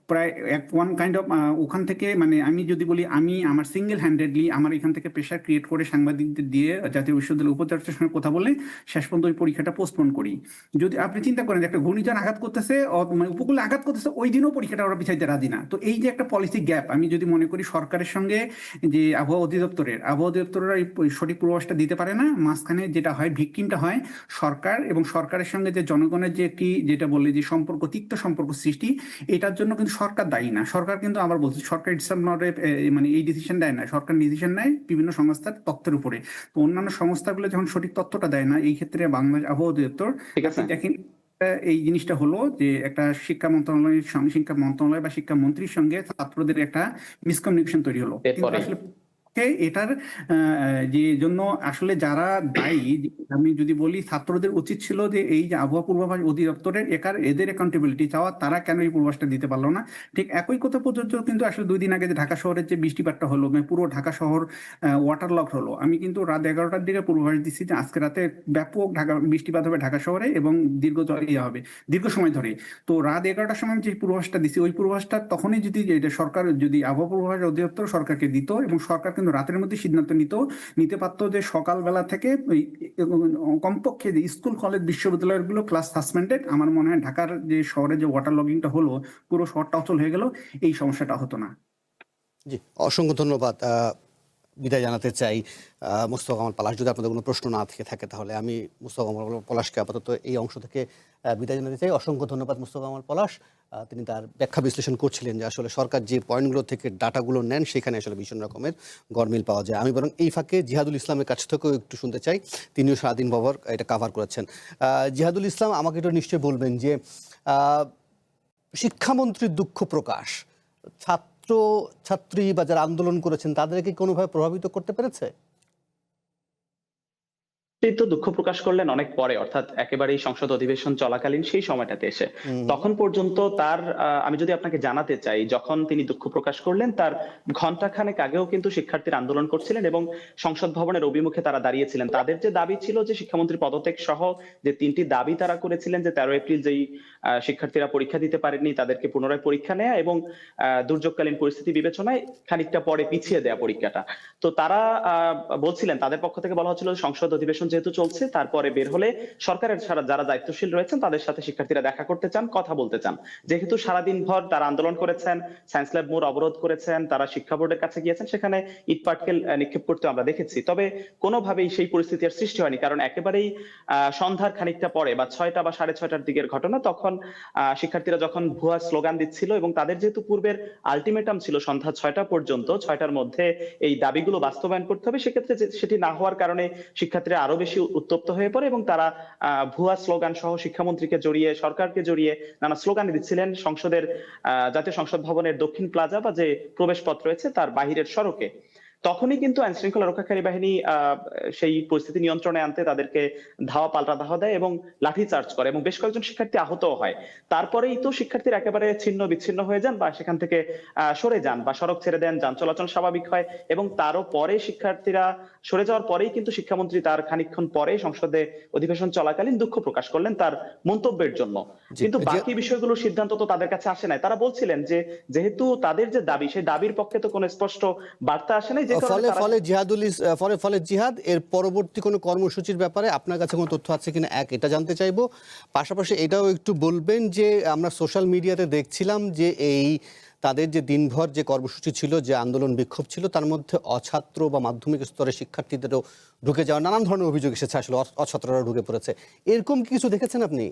Speaker 10: প্রায় ওয়ান কাইন্ড অফ ওখান থেকে, মানে আমি যদি বলি আমি আমার সিঙ্গেল হ্যান্ডেডলি আমার এখান থেকে প্রেশার ক্রিয়েট করে সাংবাদিকদের দিয়ে জাতীয় বিশ্ববিদ্যালয়ের উপাচার্যের সঙ্গে কথা বলে শেষ পর্যন্ত ওই পরীক্ষাটা পোস্টপোন করি। যদি আপনি চিন্তা করেন যে একটা ঘূর্ণিঝড় আঘাত করতেছে, মানে উপকূলে আঘাত করতেছে, ওই দিনও পরীক্ষাটা ওরা পিছাইতে রাজি না। তো এই যে একটা পলিসি গ্যাপ, আমি যদি মনে করি সরকারের সঙ্গে যে আবহাওয়া অধিদপ্তরের সঠিক পূর্বাভাসটা দিতে পারে না, মাঝখানে যেটা হয় ভিকটিমটা হয় সরকার, এবং সরকারের সঙ্গে যে জনগণের যে একটি যেটা বললে যে সম্পর্ক, তিক্ত সম্পর্ক সৃষ্টি, এটার জন্য কিন্তু সরকার দায়ী না। সরকার কিন্তু আবার বলছে সরকার ইটসেলফ নট মানে এই ডিসিশন দেয় না, সরকার ডিসিশন নেয় বিভিন্ন সংস্থার তথ্যের উপরে। তো অন্যান্য সংস্থাগুলো যখন সঠিক তথ্যটা দেয় না, এই ক্ষেত্রে বাংলাদেশ আবহাওয়া অধিদপ্তর দেখেন এই জিনিসটা হলো যে একটা শিক্ষা মন্ত্রণালয় বা শিক্ষামন্ত্রীর সঙ্গে ছাত্রদের একটা মিসকমিউনিকেশন তৈরি হলো। কিন্তু আসলে এটার যে জন্য আসলে যারা দায়ী, আমি যদি বলি ছাত্রদের উচিত ছিল যে এই যে আবহাওয়া পূর্বাভাস অধিদপ্তরের এদের অ্যাকাউন্টেবিলিটি চাওয়া, তারা কেন এই পূর্বাভাসটা দিতে পারলো না। ঠিক একই কথা পর্যন্ত কিন্তু আসলে 2 দিন আগে যে ঢাকা শহরের যে বৃষ্টিপাতটা হলো, মানে পুরো ঢাকা শহর ওয়াটার লক হলো, আমি কিন্তু রাত 11টার দিকে পূর্বাভাস দিচ্ছি যে আজকে রাতে ব্যাপক বৃষ্টিপাত হবে ঢাকা শহরে এবং দীর্ঘ সময় ধরে। তো রাত 11টার সময় যে পূর্বাভাসটা দিচ্ছি, ওই পূর্বাভাসটা তখনই যদি সরকার যদি আবহাওয়া পূর্বাভাস অধিদপ্তর সরকারকে দিত, এবং সরকার কিন্তু রাতের মধ্যে সিদ্ধান্ত নিতে পারতো যে সকালবেলা থেকে কমপক্ষে যে স্কুল কলেজ বিশ্ববিদ্যালয়গুলো ক্লাস সাসপেন্ডেড, আমার মনে হয় ঢাকার যে শহরে যে ওয়াটার লগিংটা হলো, পুরো শহরটা অচল হয়ে গেল, এই সমস্যাটা হতো না।
Speaker 1: জি, অসংখ্য ধন্যবাদ। বিদায় জানাতে চাই মুস্তফা কামাল পলাশ। যদি আপনাদের কোনো প্রশ্ন না থেকে থাকে তাহলে আমি মুস্তফা কামাল পলাশকে আপাতত এই অংশ থেকে বিদায় জানাতে চাই। অসংখ্য ধন্যবাদ মুস্তফা কামাল পলাশ। তিনি তার ব্যাখ্যা বিশ্লেষণ করছিলেন যে আসলে সরকার যে পয়েন্টগুলো থেকে ডাটাগুলো নেন সেখানে আসলে ভীষণ রকমের গরমিল পাওয়া যায়। আমি বরং এই ফাঁকে জিহাদুল ইসলামের কাছ থেকেও একটু শুনতে চাই, তিনিও সারাদিন বরাবর এটা কাভার করেছেন। জিহাদুল ইসলাম, আমাকে এটা নিশ্চয়ই বলবেন যে শিক্ষামন্ত্রীর দুঃখ প্রকাশ ছাত্রী বা যারা আন্দোলন করেছেন তাদেরকে কোনোভাবে প্রভাবিত করতে পেরেছে?
Speaker 11: তো দুঃখ প্রকাশ করলেন অনেক পরে, অর্থাৎ একেবারেই সংসদ অধিবেশন চলাকালীন সেই সময়টাতে এসে। তখন পর্যন্ত তার আমি যদি আপনাকে জানাতে চাই, যখন তিনি দুঃখ প্রকাশ করলেন তার ঘন্টাখানেক আগেও কিন্তু শিক্ষার্থীরা আন্দোলন করছিলেন এবং সংসদ ভবনের অভিমুখে তারা দাঁড়িয়েছিলেন। তাদের যে দাবি ছিল যে শিক্ষামন্ত্রী পদত্যাগ সহ যে 3টি দাবি তারা করেছিলেন, যে 13 এপ্রিল যেই শিক্ষার্থীরা পরীক্ষা দিতে পারেননি তাদেরকে পুনরায় পরীক্ষা নেয়া এবং দুর্যোগকালীন পরিস্থিতি বিবেচনায় খানিকটা পরে পিছিয়ে দেয়া পরীক্ষাটা। তো তারা বলছিলেন, তাদের পক্ষ থেকে বলা হচ্ছিল সংসদ অধিবেশন যেহেতু চলছে, তারপরে বের হলে সরকারের যারা দায়িত্বশীল রয়েছেন তাদের সাথে শিক্ষার্থীরা দেখা করতে চান, কথা বলতে চান। যেহেতু সারাদিন ভর তারা আন্দোলন করেছেন, সায়েন্স ল্যাব মোড় অবরোধ করেছেন, তারা শিক্ষা বোর্ডের কাছে গিয়েছেন, সেখানে ইট পাটকেল নিক্ষেপ করতে আমরা দেখেছি। তবে কোনোভাবেই সেই পরিস্থিতি আর সৃষ্টি হয়নি, কারণ একেবারেই সন্ধ্যার খানিকটা পরে বা 6টা বা 6:30টার দিকের ঘটনা। তখন শিক্ষার্থীরা যখন ভুয়া স্লোগান দিচ্ছিল এবং তাদের যেহেতু পূর্বের আলটিমেটাম ছিল সন্ধ্যা 6টা পর্যন্ত, 6টার মধ্যে এই দাবিগুলো বাস্তবায়ন করতে হবে, সেক্ষেত্রে সেটি না হওয়ার কারণে শিক্ষার্থীরা আরো বেশি উত্তপ্ত হয়ে পড়ে এবং তারা ভুয়া স্লোগান সহ শিক্ষামন্ত্রীকে জড়িয়ে, সরকারকে জড়িয়ে নানা স্লোগান দিচ্ছিলেন সংসদের জাতীয় সংসদ ভবনের দক্ষিণ প্লাজা বা যে প্রবেশ পথ রয়েছে তার বাহিরের সড়কে। তখনই কিন্তু আইন শৃঙ্খলা রক্ষাকারী বাহিনী সেই পরিস্থিতি নিয়ন্ত্রণে আনতে তাদেরকে পাল্টা ধাওয়া দেয় এবং লাঠি চার্জ করে এবং বেশ কয়েকজন শিক্ষার্থী আহতও হয়। তারপরেই তো শিক্ষার্থীরা একেবারে ছিন্ন বিচ্ছিন্ন হয়ে যান বা সেখান থেকে সরে যান বা সড়ক ছেড়ে দেন, যান চলাচল স্বাভাবিক হয় এবং তারও পরে শিক্ষার্থীরা সরে যাওয়ার পরেই কিন্তু শিক্ষামন্ত্রী তার খানিকক্ষণ পরে সংসদে অধিবেশন চলাকালীন দুঃখ প্রকাশ করলেন তার মন্তব্যের জন্য। কিন্তু বাকি বিষয়গুলোর সিদ্ধান্ত তো তাদের কাছে আসে নাই। তারা বলছিলেন যে যেহেতু তাদের যে দাবি, সেই দাবির পক্ষে তো কোনো স্পষ্ট বার্তা আসে নাই,
Speaker 1: ফলে জিহাদ এর পরবর্তী কোনো কর্মসূচির ব্যাপারে আপনার কাছে কোনো তথ্য আছে কিনা এটা জানতে চাইবো। পাশাপাশি এটাও একটু বলবেন যে আমরা সোশ্যাল মিডিয়াতে দেখছিলাম যে তাদের যে দিনভর যে কর্মসূচি ছিল, যে আন্দোলন বিক্ষোভ ছিল, তার মধ্যে অছাত্র বা মাধ্যমিক স্তরের শিক্ষার্থীদেরও ঢুকে যাওয়া নানান ধরনের অভিযোগ এসেছে, আসলে অছাত্ররা ঢুকে পড়েছে। এরকম কিছু দেখেছেন আপনি?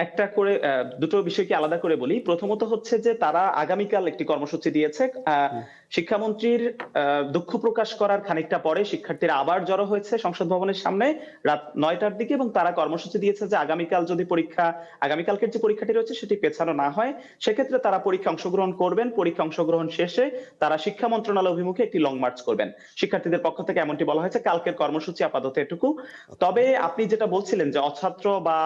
Speaker 11: একটা করে দুটো বিষয়কে আলাদা করে বলি। প্রথমত হচ্ছে যে তারা আগামীকাল একটি কর্মসূচি দিয়েছে। শিক্ষামন্ত্রীর দুঃখ প্রকাশ করার খানিকটা পরে শিক্ষার্থীরা আবার জড়ো হয়েছে সংসদ ভবনের সামনে রাত 9টার দিকে এবং তারা কর্মসূচি দিয়েছে যে আগামীকাল যদি আগামীকালকের যে পরীক্ষাটি রয়েছে সেটি পেছানো না হয়, সেক্ষেত্রে তারা পরীক্ষা অংশগ্রহণ করবেন। পরীক্ষা অংশগ্রহণ শেষে তারা শিক্ষা মন্ত্রণালয় অভিমুখে একটি লং মার্চ করবেন। শিক্ষার্থীদের পক্ষ থেকে এমনটি বলা হয়েছে। কালকের কর্মসূচি আপাতত এটুকু। তবে আপনি যেটা বলছিলেন যে অছাত্র বা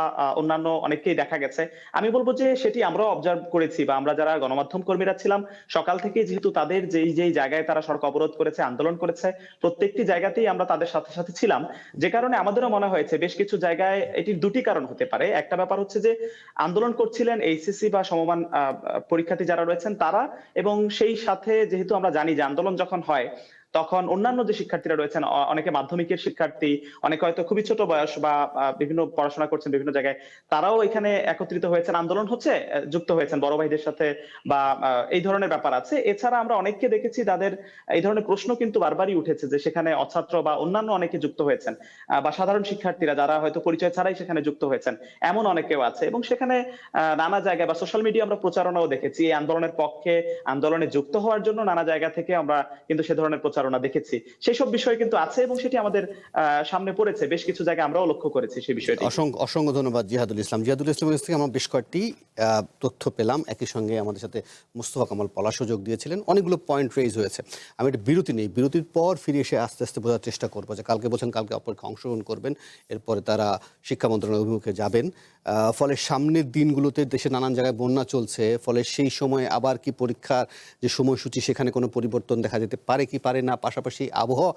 Speaker 11: অন্যান্য অনেককেই দেখা গেছে, আমি বলবো যে সেটি আমরাও অবজার্ভ করেছি বা আমরা যারা গণমাধ্যম কর্মীরা ছিলাম সকাল থেকে, যেহেতু তাদের যেই জায়গায় তারা সড়ক অবরোধ করেছে, আন্দোলন করেছে, প্রত্যেকটি জায়গাতেই আমরা তাদের সাথে সাথে ছিলাম, যে কারণে আমাদেরও মনে হয়েছে বেশ কিছু জায়গায় এটির দুটি কারণ হতে পারে। একটা ব্যাপার হচ্ছে যে আন্দোলন করছিলেন এইচএসসি বা সমমান পরীক্ষার্থী যারা রয়েছেন তারা, এবং সেই সাথে যেহেতু আমরা জানি যে আন্দোলন যখন হয় তখন অন্যান্য যে শিক্ষার্থীরা রয়েছেন, অনেকে মাধ্যমিকের শিক্ষার্থী, অনেকে হয়তো খুবই ছোট বয়স বা বিভিন্ন পড়াশোনা করছেন বিভিন্ন জায়গায়, তারাও এখানে একত্রিত হয়েছেন, আন্দোলন হচ্ছে, যুক্ত হয়েছেন বড় ভাইদের সাথে বা এই ধরনের ব্যাপার আছে। এছাড়া আমরা অনেককে দেখেছি তাদের এই ধরনের প্রশ্ন কিন্তু বারবারই উঠেছে যে সেখানে অছাত্র বা অন্যান্য অনেকে যুক্ত হয়েছেন, বা সাধারণ শিক্ষার্থীরা যারা হয়তো পরিচয় ছাড়াই সেখানে যুক্ত হয়েছেন, এমন অনেকেও আছে। এবং সেখানে নানা জায়গায় বা সোশ্যাল মিডিয়া আমরা প্রচারণাও দেখেছি এই আন্দোলনের পক্ষে, আন্দোলনে যুক্ত হওয়ার জন্য নানা জায়গা থেকে আমরা কিন্তু সে ধরনের প্রচারণা দেখেছি। সেই সব বিষয় কিন্তু আছে এবং সেটি আমাদের সামনে পড়েছে, বেশ কিছু জায়গায় আমরাও লক্ষ্য করেছি সেই বিষয়টি।
Speaker 1: অসংখ্য ধন্যবাদ জিহাদুল ইসলাম। জিহাদুল ইসলামের কাছ থেকে আমরা বেশ কয়েকটি তথ্য পেলাম। একই সঙ্গে আমাদের সাথে মুস্তফা কামাল পলাশ যোগ দিয়েছিলেন। অনেকগুলো পয়েন্ট রেইজ হয়েছে। আমি একটা বিরতি নেই, বিরতির পর ফিরে এসে আস্তে আস্তে বোঝার চেষ্টা করবো যে কালকে বলছেন কালকে অপরকে অংশগ্রহণ করবেন, এরপরে তারা শিক্ষা মন্ত্রণালয়ের অভিমুখে যাবেন। ফলে সামনের দিনগুলোতে দেশে নানান জায়গায় বন্যা চলছে, ফলে সেই সময় আবার কি পরীক্ষার যে সময়সূচি সেখানে কোনো পরিবর্তন দেখা যেতে পারে কি পারে না। পাশাপাশি আবহাওয়া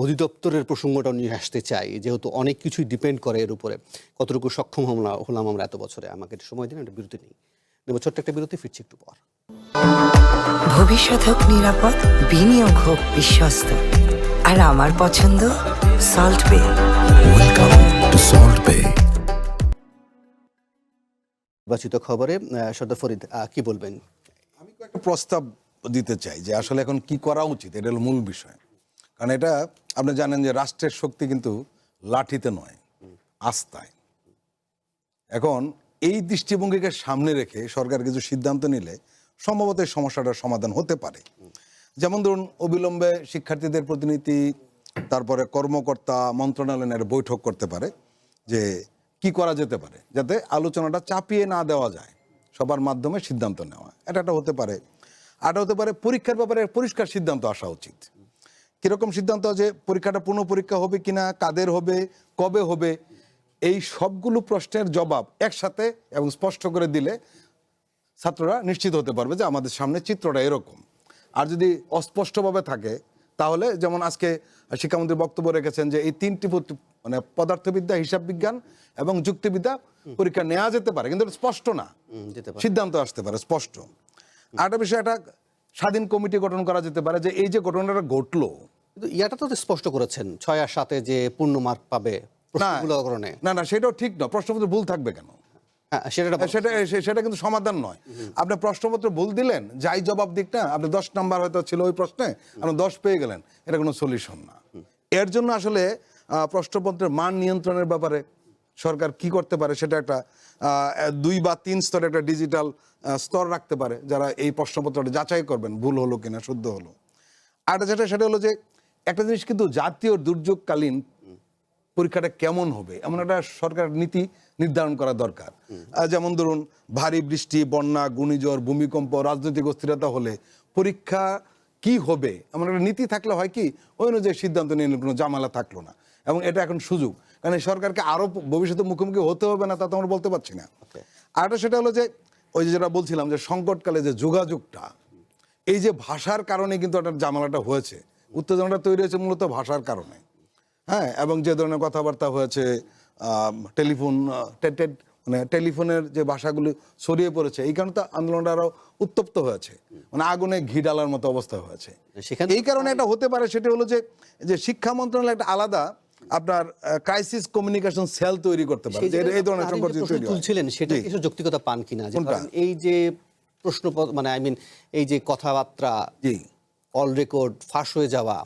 Speaker 1: অধিদপ্তরের প্রসঙ্গটা নিয়ে আসতে চাই, যেহেতু অনেক কিছুই ডিপেন্ড করে এর উপরে, কতটুকু সক্ষম হলাম আমরা এত বছরে। আমাকে একটু সময় দিন, একটা বিরতি নেই, দেবো ছোট্ট একটা বিরতি, ফিরছি একটু পর।
Speaker 12: ভবিষ্যৎ হোক নিরাপদ, বিনিয়োগ হোক বিশ্বস্ত, আর আমার পছন্দ সল্ট বে। ওয়েলকাম টু সল্ট বে।
Speaker 1: নির্বাচিত খবরে সর্দার ফরিদ কি বলবেন?
Speaker 8: আমি একটা প্রস্তাব দিতে চাই যে আসলে এখন কি করা উচিত, এটা হলো মূল বিষয়। কারণ এটা আপনি জানেন যে রাষ্ট্রের শক্তি কিন্তু লাঠিতে নয়, আস্থায়। এখন এই দৃষ্টিভঙ্গিকে সামনে রেখে সরকার কিছু সিদ্ধান্ত নিলে সম্ভবত এই সমস্যাটার সমাধান হতে পারে। যেমন ধরুন, অবিলম্বে শিক্ষার্থীদের প্রতিনিধি, তারপরে কর্মকর্তা মন্ত্রণালয়ের বৈঠক করতে পারে যে কি করা যেতে পারে, যাতে আলোচনাটা চাপিয়ে না দেওয়া যায়, সবার মাধ্যমে সিদ্ধান্ত নেওয়া, এটা একটা হতে পারে। আরটা হতে পারে পরীক্ষার ব্যাপারে পরিষ্কার সিদ্ধান্ত আসা উচিত। কিরকম সিদ্ধান্ত, যে পরীক্ষাটা পুনঃ পরীক্ষা হবে কিনা, কাদের হবে, কবে হবে, এই সবগুলো প্রশ্নের জবাব একসাথে এবং স্পষ্ট করে দিলে ছাত্ররা নিশ্চিত হতে পারবে যে আমাদের সামনে চিত্রটা এরকম। আর যদি অস্পষ্টভাবে থাকে তাহলে, যেমন আজকে শিক্ষামন্ত্রী বক্তব্য রেখেছেন যে এই তিনটি মানে পদার্থবিদ্যা, হিসাব বিজ্ঞান এবং যুক্তিবিদ্যা পরীক্ষা নেওয়া যেতে পারে, কিন্তু স্পষ্ট না, সিদ্ধান্ত আসতে পারে স্পষ্ট। আরেকটা বিষয়, একটা স্বাধীন কমিটি গঠন করা যেতে পারে যে এই যে ঘটনাটা ঘটলো,
Speaker 1: কিন্তু ইয়াটা তো স্পষ্ট করেছেন 6 আর 7 যে পূর্ণ মার্ক পাবে
Speaker 8: না না, সেটাও ঠিক না। প্রশ্নপত্রে ভুল থাকবে কেন? সেটা কিন্তু সমাধান নয়। আপনি প্রশ্নপত্র ভুল দিলেন, যাই জবাব দিক না, আপনি 10 নাম্বার হয়তো ছিল ওই প্রশ্নে, আপনি 10 পেয়ে গেলেন, এটা কোনো সলিউশন না। এর জন্য আসলে প্রশ্নপত্রের মান নিয়ন্ত্রণের ব্যাপারে সরকার কি করতে পারে, সেটা একটা 2 বা 3 স্তরে একটা ডিজিটাল স্তর রাখতে পারে, যারা এই প্রশ্নপত্রটা যাচাই করবেন ভুল হলো কিনা, শুদ্ধ হলো। আর সেটা হলো যে একটা জিনিস কিন্তু জাতীয় দুর্যোগকালীন পরীক্ষাটা কেমন হবে এমন একটা সরকার নীতি নির্ধারণ করা দরকার। যেমন ধরুন, ভারী বৃষ্টি, বন্যা, ঘূর্ণিঝড়, ভূমিকম্প, রাজনৈতিক অস্থিরতা হলে পরীক্ষা কি হবে এমন একটা নীতি থাকলে হয় কি, ওই অনুযায়ী সিদ্ধান্ত নিয়ে কোনো ঝামেলা থাকলো না। এবং এটা এখন সুযোগ, কারণ সরকারকে আরো ভবিষ্যতে মুখোমুখি হতে হবে না, তা তো আমরা বলতে পারছি না। আর সেটা হলো যে ওই যে যেটা বলছিলাম যে সংকটকালে যে যোগাযোগটা, এই যে ভাষার কারণে কিন্তু একটা ঝামেলাটা হয়েছে, উত্তেজনাটা তৈরি হয়েছে মূলত ভাষার কারণে। হ্যাঁ, এবং যে ধরনের কথাবার্তা হয়েছে, মানে টেলিফোনের যে ভাষাগুলি ছড়িয়ে পড়েছে, এই কারণে তো আন্দোলনটা আরো উত্তপ্ত হয়েছে, মানে আগুনে ঘি ডালার মতো অবস্থা হয়েছে। এই কারণে এটা হতে পারে, সেটা হলো যে শিক্ষা মন্ত্রণালয় একটা আলাদা আপনার ক্রাইসিস কমিউনিকেশন সেল তৈরি করতে পারে, এই ধরনের সংকট
Speaker 1: তুলছিলেন, সেটা কিছু যৌক্তিকতা পান কিনা? এই যে প্রশ্ন, মানে এই যে কথাবার্তা অল রেকর্ড ফাঁস হয়ে যাওয়া,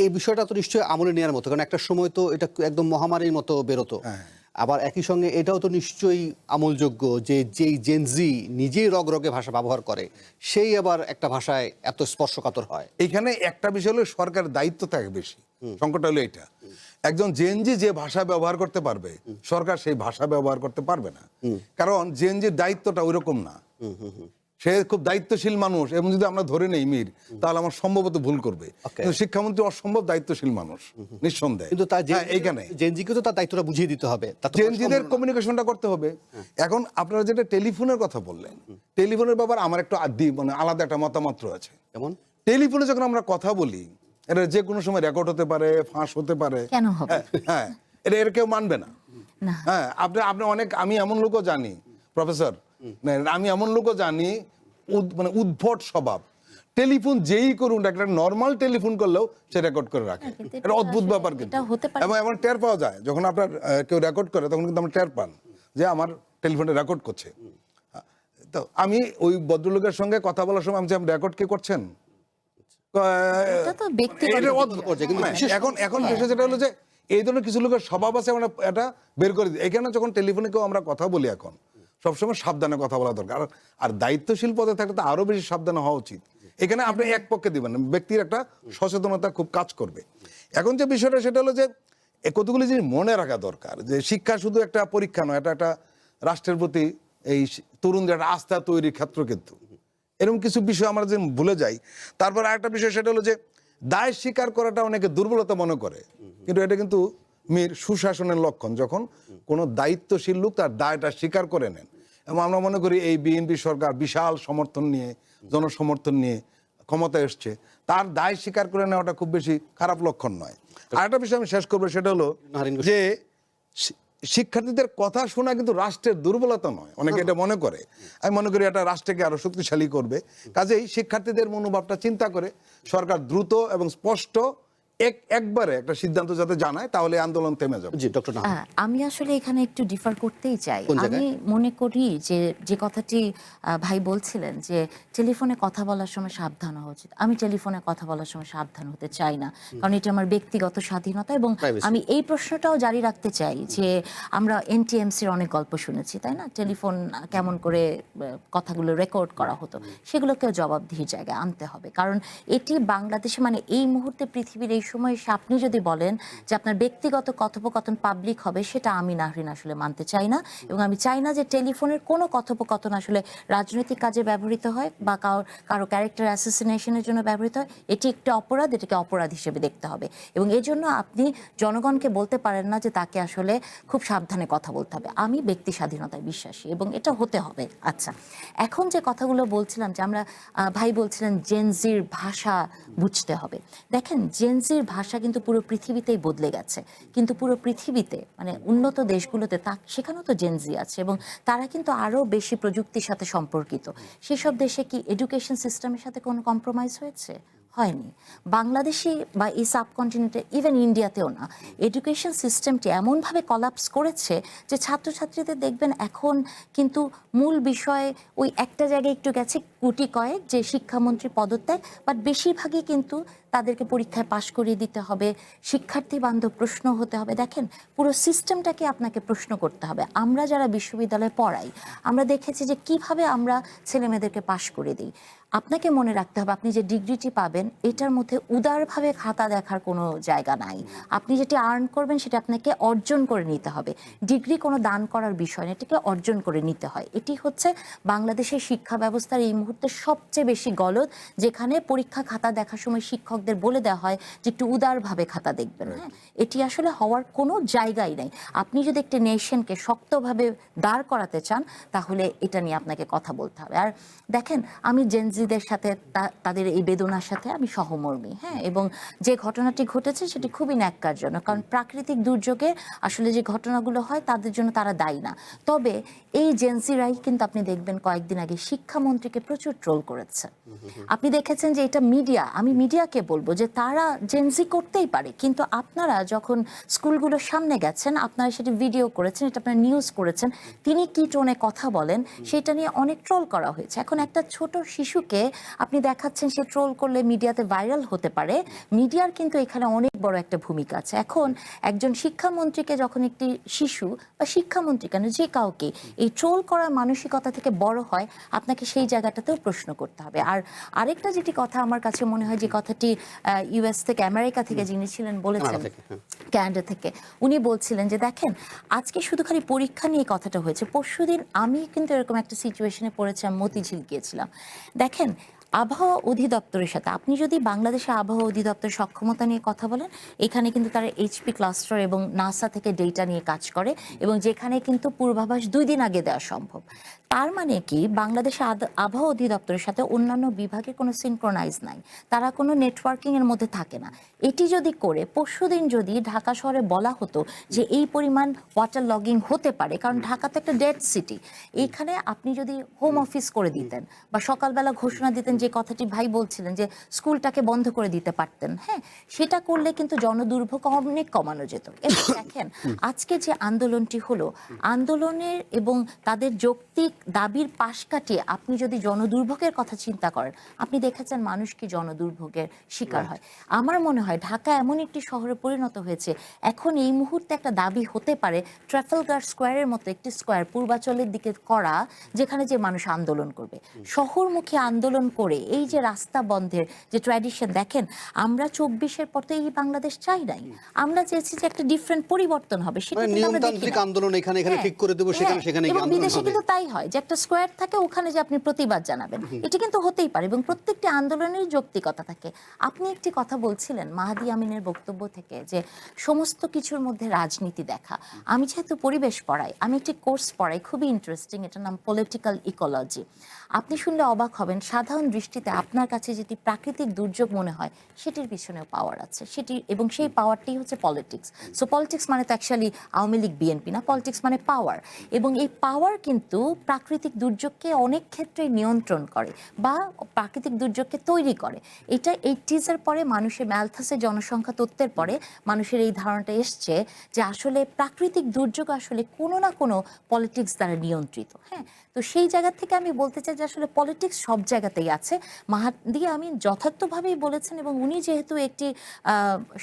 Speaker 1: এই বিষয়টা তো নিশ্চয়ই আমলে নেওয়ার মতো, কারণ একটা সময় তো এটা একদম মহামারীর মতো বেরোতো। আবার একই সঙ্গে এটাও তো নিশ্চয়ই আমলযোগ্য যে যেই জেনজি নিজেই রগে ভাষা ব্যবহার করে, সেই আবার একটা ভাষায় এত স্পর্শকাতর হয়।
Speaker 8: এখানে একটা বিষয় হলো সরকারের দায়িত্ব থাকে বেশি। সংকট হলো এটা, একজন জেনজি যে ভাষা ব্যবহার করতে পারবে, সরকার সেই ভাষা ব্যবহার করতে পারবে না, কারণ জেনজির দায়িত্বটা ওইরকম না। সে খুব দায়িত্বশীল মানুষ, এবং যদি আমরা ধরে নেই মির, তাহলে আমার সম্ভবত ভুল করবে। কিন্তু শিক্ষামন্ত্রী অসম্ভব দায়িত্বশীল মানুষ, নিঃসন্দেহে।
Speaker 1: কিন্তু এইখানে জেনজিকে তো তার দায়িত্বটা বুঝিয়ে দিতে হবে,
Speaker 8: জেনজিদের কমিউনিকেশনটা করতে হবে। এখন আপনারা যেটা টেলিফোনের কথা বললেন, টেলিফোনের ব্যাপারে আমার একটু মানে আলাদা একটা মতামত আছে।
Speaker 1: যেমন
Speaker 8: টেলিফোনে যখন আমরা কথা বলি, এটা যে কোনো সময় রেকর্ড হতে পারে, ফাঁস হতে পারে।
Speaker 9: কেন হবে?
Speaker 8: হ্যাঁ, এটা কেউ মানবে না। হ্যাঁ, আপনি অনেক, আমি এমন লোকও জানি প্রফেসর, আমি এমন লোকও জানি মানে উদ্ভট স্বভাব, টেলিফোন যেই করুন, একটা নর্মাল টেলিফোন করলেও সে রেকর্ড করে রাখে।
Speaker 9: কিন্তু
Speaker 8: এটা অদ্ভুত ব্যাপার কিন্তু,
Speaker 9: এটা হতে পারে।
Speaker 8: এবং এমন টের পাওয়া যায় যখন আপনার কেউ রেকর্ড করে, তখন কিন্তু আমরা টের পান যে আমার টেলিফোনে রেকর্ড করছে। তো আমি ওই ভদ্রলোকের সঙ্গে কথা বলার সময় আমি রেকর্ড কে করছেন,
Speaker 9: এটা তো ব্যক্তিগত
Speaker 8: এটা অদ্ভুত। এখন বিষয় যেটা হলো যে এই ধরনের কিছু লোকের স্বভাব আছে, আমরা এটা বের করে দিই। এখানে যখন টেলিফোনে কেউ আমরা কথা বলি, এখন সবসময় সাবধানে কথা বলা দরকার। আর দায়িত্বশীল পদে থাকলে তো আরো বেশি সাবধানে হওয়া উচিত। এখানে আপনি এক পক্ষে দিবেন, ব্যক্তির একটা সচেতনতা খুব কাজ করবে। এখন যে বিষয়টা সেটা হলো যে কতগুলি জিনিস মনে রাখা দরকার, যে শিক্ষা শুধু একটা পরীক্ষা নয়, এটা একটা রাষ্ট্রের প্রতি এই তরুণদের একটা আস্থা তৈরির ক্ষেত্র। কিন্তু এরকম কিছু বিষয় আমরা যে ভুলে যাই। তারপর আরেকটা বিষয় সেটা হলো যে দায় স্বীকার করাটা অনেকে দুর্বলতা মনে করে, কিন্তু এটা কিন্তু সুশাসনের লক্ষণ, যখন কোনো দায়িত্বশীল লোক তার দায়টা স্বীকার করে নেন। এবং আমরা মনে করি এই বিএনপি সরকার বিশাল সমর্থন নিয়ে, জনসমর্থন নিয়ে ক্ষমতায় এসছে, তার দায় স্বীকার করে নেওয়াটা খুব বেশি খারাপ লক্ষণ নয়। আরেকটা বিষয় আমি শেষ করবো, সেটা হলো যে শিক্ষার্থীদের কথা শোনা কিন্তু রাষ্ট্রের দুর্বলতা নয়, অনেকে এটা মনে করে। আমি মনে করি এটা রাষ্ট্রকে আরো শক্তিশালী করবে। কাজেই শিক্ষার্থীদের মনোভাবটা চিন্তা করে সরকার দ্রুত এবং স্পষ্ট একবারে একটা সিদ্ধান্ত যাতে জানায়, তাহলে আন্দোলন থেমে যাবে।
Speaker 1: জি ডক্টর নাহার।
Speaker 9: আমি আসলে এখানে একটু ডিফার করতেই চাই। আমি মনে করি যে কথাটি ভাই বলছিলেন যে টেলিফোনে কথা বলার সময় সাবধান হওয়া উচিত, আমি টেলিফোনে কথা বলার সময় সাবধান হতে চাই না, কারণ এটা আমার ব্যক্তিগত স্বাধীনতা। এবং আমি এই প্রশ্নটাও জারি রাখতে চাই যে আমরা এনটিএমসির অনেক গল্প শুনেছি, তাই না? টেলিফোন কেমন করে কথাগুলো রেকর্ড করা হতো, সেগুলোকেও জবাবদিহির জায়গায় আনতে হবে। কারণ এটি বাংলাদেশে, মানে এই মুহূর্তে পৃথিবীর এই সময় এসে আপনি যদি বলেন যে আপনার ব্যক্তিগত কথোপকথন পাবলিক হবে, সেটা আমি নাহরিন আসলে মানতে চাই না। এবং আমি চাই না যে টেলিফোনের কোনো কথোপকথন আসলে রাজনৈতিক কাজে ব্যবহৃত হয় বা কারো ক্যারেক্টার অ্যাসাসিনেশনের জন্য ব্যবহৃত হয়। এটি একটা অপরাধ, এটাকে অপরাধ হিসেবে দেখতে হবে। এবং এই জন্য আপনি জনগণকে বলতে পারেন না যে তাকে আসলে খুব সাবধানে কথা বলতে হবে। আমি ব্যক্তি স্বাধীনতায় বিশ্বাসী এবং এটা হতে হবে। আচ্ছা, এখন যে কথাগুলো বলছিলাম, যে আমরা ভাই বলছিলেন জেনজির ভাষা বুঝতে হবে। দেখেন, জেনজির ভাষা কিন্তু পুরো পৃথিবীতেই বদলে গেছে, কিন্তু পুরো পৃথিবীতে, মানে উন্নত দেশগুলোতে সেখানেও তো জেনজি আছে এবং তারা কিন্তু আরো বেশি প্রযুক্তির সাথে সম্পর্কিত। সেসব দেশে কি এডুকেশন সিস্টেমের সাথে কোনো কম্প্রোমাইজ হয়েছে? হয়নি। বাংলাদেশে বা এই সাবকন্টিনেন্টে, ইভেন ইন্ডিয়াতেও না, এডুকেশন সিস্টেমটি এমনভাবে কলাপস করেছে যে ছাত্রছাত্রীদের দেখবেন এখন কিন্তু মূল বিষয়ে ওই একটা জায়গায় একটু গেছে গুটি কয়েক, যে শিক্ষামন্ত্রী পদত্যাগ, বাট বেশিরভাগই কিন্তু তাদেরকে পরীক্ষায় পাশ করিয়ে দিতে হবে, শিক্ষার্থী বান্ধব প্রশ্ন হতে হবে। দেখেন, পুরো সিস্টেমটাকে আপনাকে প্রশ্ন করতে হবে। আমরা যারা বিশ্ববিদ্যালয়ে পড়াই, আমরা দেখেছি যে কিভাবে আমরা ছেলেমেয়েদেরকে পাশ করে দিই। আপনাকে মনে রাখতে হবে, আপনি যে ডিগ্রিটি পাবেন এটার মধ্যে উদারভাবে খাতা দেখার কোনো জায়গা নাই। আপনি যেটি আর্ন করবেন সেটা আপনাকে অর্জন করে নিতে হবে। ডিগ্রি কোনো দান করার বিষয় না, এটাকে অর্জন করে নিতে হয়। এটি হচ্ছে বাংলাদেশের শিক্ষা ব্যবস্থার এই মুহূর্তে সবচেয়ে বেশি গলদ, যেখানে পরীক্ষা খাতা দেখার সময় শিক্ষকদের বলে দেওয়া হয় যে একটু উদারভাবে খাতা দেখবেন। হ্যাঁ, এটি আসলে হওয়ার কোনো জায়গাই নাই। আপনি যদি একটি নেশনকে শক্তভাবে দাঁড় করাতে চান, তাহলে এটা নিয়ে আপনাকে কথা বলতে হবে। আর দেখেন, আমি জেনজিদের সাথে তাদের এই বেদনার সাথে আমি সহমর্মী। হ্যাঁ, এবং যে ঘটনাটি ঘটেছে সেটি খুবই ন্যাক্কারজনক, কারণ প্রাকৃতিক দুর্যোগে আসলে যে ঘটনাগুলো হয় তাদের জন্য তারা দায়ী না। তবে এই জেনজিরাই কিন্তু আপনি দেখবেন কয়েকদিন আগে শিক্ষামন্ত্রীকে প্রচুর ট্রোল করেছে। আপনি দেখেছেন যে এটা মিডিয়া, আমি মিডিয়াকে বলবো যে তারা জেনজি করতেই পারে, কিন্তু আপনারা যখন স্কুলগুলোর সামনে গেছেন, আপনারা সেটি ভিডিও করেছেন, এটা আপনারা নিউজ করেছেন, তিনি কি টোনে কথা বলেন সেটা নিয়ে অনেক ট্রোল করা হয়েছে। এখন একটা ছোট শিশুকে আপনি দেখাচ্ছেন, সে ট্রোল করলে মিডিয়াতে ভাইরাল হতে পারে। মিডিয়ার কিন্তু এখানে অনেক বড় একটা ভূমিকা আছে। এখন একজন শিক্ষামন্ত্রীকে যখন একটি শিশু বা শিক্ষামন্ত্রী কেন, যে কাউকে এই ট্রোল করার মানসিকতা থেকে বড় হয়, আপনাকে সেই জায়গাটাতেও প্রশ্ন করতে হবে। আর আরেকটা যেটি কথা আমার কাছে মনে হয়, যে কথাটি ইউএস থেকে, আমেরিকা থেকে যিনি ছিলেন বলেছেন, ক্যানাডা থেকে, উনি বলছিলেন যে দেখেন, আজকে শুধু খালি পরীক্ষা নিয়ে কথাটা হয়েছে, পরশুদিন আমি কিন্তু এরকম একটা সিচুয়েশনে পড়েছি, আমি মতিঝিল গিয়েছিলাম। দেখেন, আবহাওয়া অধিদপ্তরের সাথে আপনি যদি বাংলাদেশের আবহাওয়া অধিদপ্তরের সক্ষমতা নিয়ে কথা বলেন, এখানে কিন্তু তারা এইচপি ক্লাস্টার এবং নাসা থেকে ডেটা নিয়ে কাজ করে, এবং যেখানে কিন্তু পূর্বাভাস 2 দিন আগে দেওয়া সম্ভব। তার মানে কি, বাংলাদেশের আবহাওয়া অধিদপ্তরের সাথে অন্যান্য বিভাগের কোনো সিনক্রোনাইজ নাই, তারা কোনো নেটওয়ার্কিং এর মধ্যে থাকে না। এটি যদি করে পরশুদিন যদি ঢাকা শহরে বলা হতো যে এই পরিমাণ ওয়াটার লগিং হতে পারে, কারণ ঢাকা তো একটা ডেড সিটি, এইখানে আপনি যদি হোম অফিস করে দিতেন বা সকালবেলা ঘোষণা দিতেন যে কথাটি ভাই বলছিলেন যে স্কুলটাকে বন্ধ করে দিতে পারতেন, হ্যাঁ, সেটা করলে কিন্তু জনদুর্ভোগ অনেক কমানো যেত। এবং দেখেন আজকে যে আন্দোলনটি হলো, আন্দোলনের এবং তাদের যৌক্তিক দাবির পাশ কাটিয়ে আপনি যদি জনদুর্ভোগের কথা চিন্তা করেন, আপনি দেখেছেন মানুষ কি জনদুর্ভোগের শিকার হয়। আমার মনে হয় ঢাকা এমন একটি শহরে পরিণত হয়েছে, এখন এই মুহূর্তে একটা দাবি হতে পারে ট্রাফালগার স্কোয়ারের মতো একটি স্কোয়ার পূর্বাচলের দিকে করা, যেখানে যে মানুষ আন্দোলন করবে, শহরমুখী আন্দোলন করে এই যে রাস্তা বন্ধের যে ট্র্যাডিশন। দেখেন আমরা 24-এর পর তো এই বাংলাদেশ চাই নাই, আমরা চেয়েছি যে একটা ডিফারেন্ট পরিবর্তন হবে, সেটা কিন্তু আমরা দেখি
Speaker 1: নিয়মতান্ত্রিক
Speaker 9: না।
Speaker 1: আন্দোলন এখানে
Speaker 9: হ্যাঁ,
Speaker 1: ঠিক করে দেবো, সেখানে
Speaker 9: হ্যাঁ,
Speaker 1: সেখানে
Speaker 9: এবং
Speaker 1: গিয়ে আন্দোলন
Speaker 9: বিদেশে
Speaker 1: হবে।
Speaker 9: কিন্তু তাই হয় যে একটা স্কোয়ার থাকে, ওখানে যে আপনি প্রতিবাদ জানাবেন, এটা কিন্তু হতেই পারে এবং প্রত্যেকটি আন্দোলনের যৌক্তিকতা থাকে। আপনি একটি কথা বলছিলেন মাহাদি আমিনের বক্তব্য থেকে যে সমস্ত কিছুর মধ্যে রাজনীতি দেখা। আমি যেহেতু পরিবেশ পড়াই, আমি একটি কোর্স পড়াই, খুবই ইন্টারেস্টিং, এটার নাম পলিটিক্যাল ইকোলজি। আপনি শুনলে অবাক হবেন, সাধারণ দৃষ্টিতে আপনার কাছে যেটি প্রাকৃতিক দুর্যোগ মনে হয় সেটির পিছনেও পাওয়ার আছে, সেটি এবং সেই পাওয়ারটাই হচ্ছে পলিটিক্স। সো পলিটিক্স মানে তো অ্যাকচুয়ালি আওয়ামী লীগ বিএনপি না, পলিটিক্স মানে পাওয়ার, এবং এই পাওয়ার কিন্তু প্রাকৃতিক দুর্যোগকে অনেক ক্ষেত্রে নিয়ন্ত্রণ করে বা প্রাকৃতিক দুর্যোগকে তৈরি করে। এটা 80s-এর পরে মানুষের ম্যালথাসের জনসংখ্যা তত্ত্বের পরে মানুষের এই ধারণাটা এসছে যে আসলে প্রাকৃতিক দুর্যোগ আসলে কোনো না কোনো পলিটিক্স দ্বারা নিয়ন্ত্রিত। হ্যাঁ, তো সেই জায়গা থেকে আমি বলতে চাই যে আসলে পলিটিক্স সব জায়গাতেই আছে। মাহাদি আমিন যথার্থভাবেই বলেছেন, এবং উনি যেহেতু একটি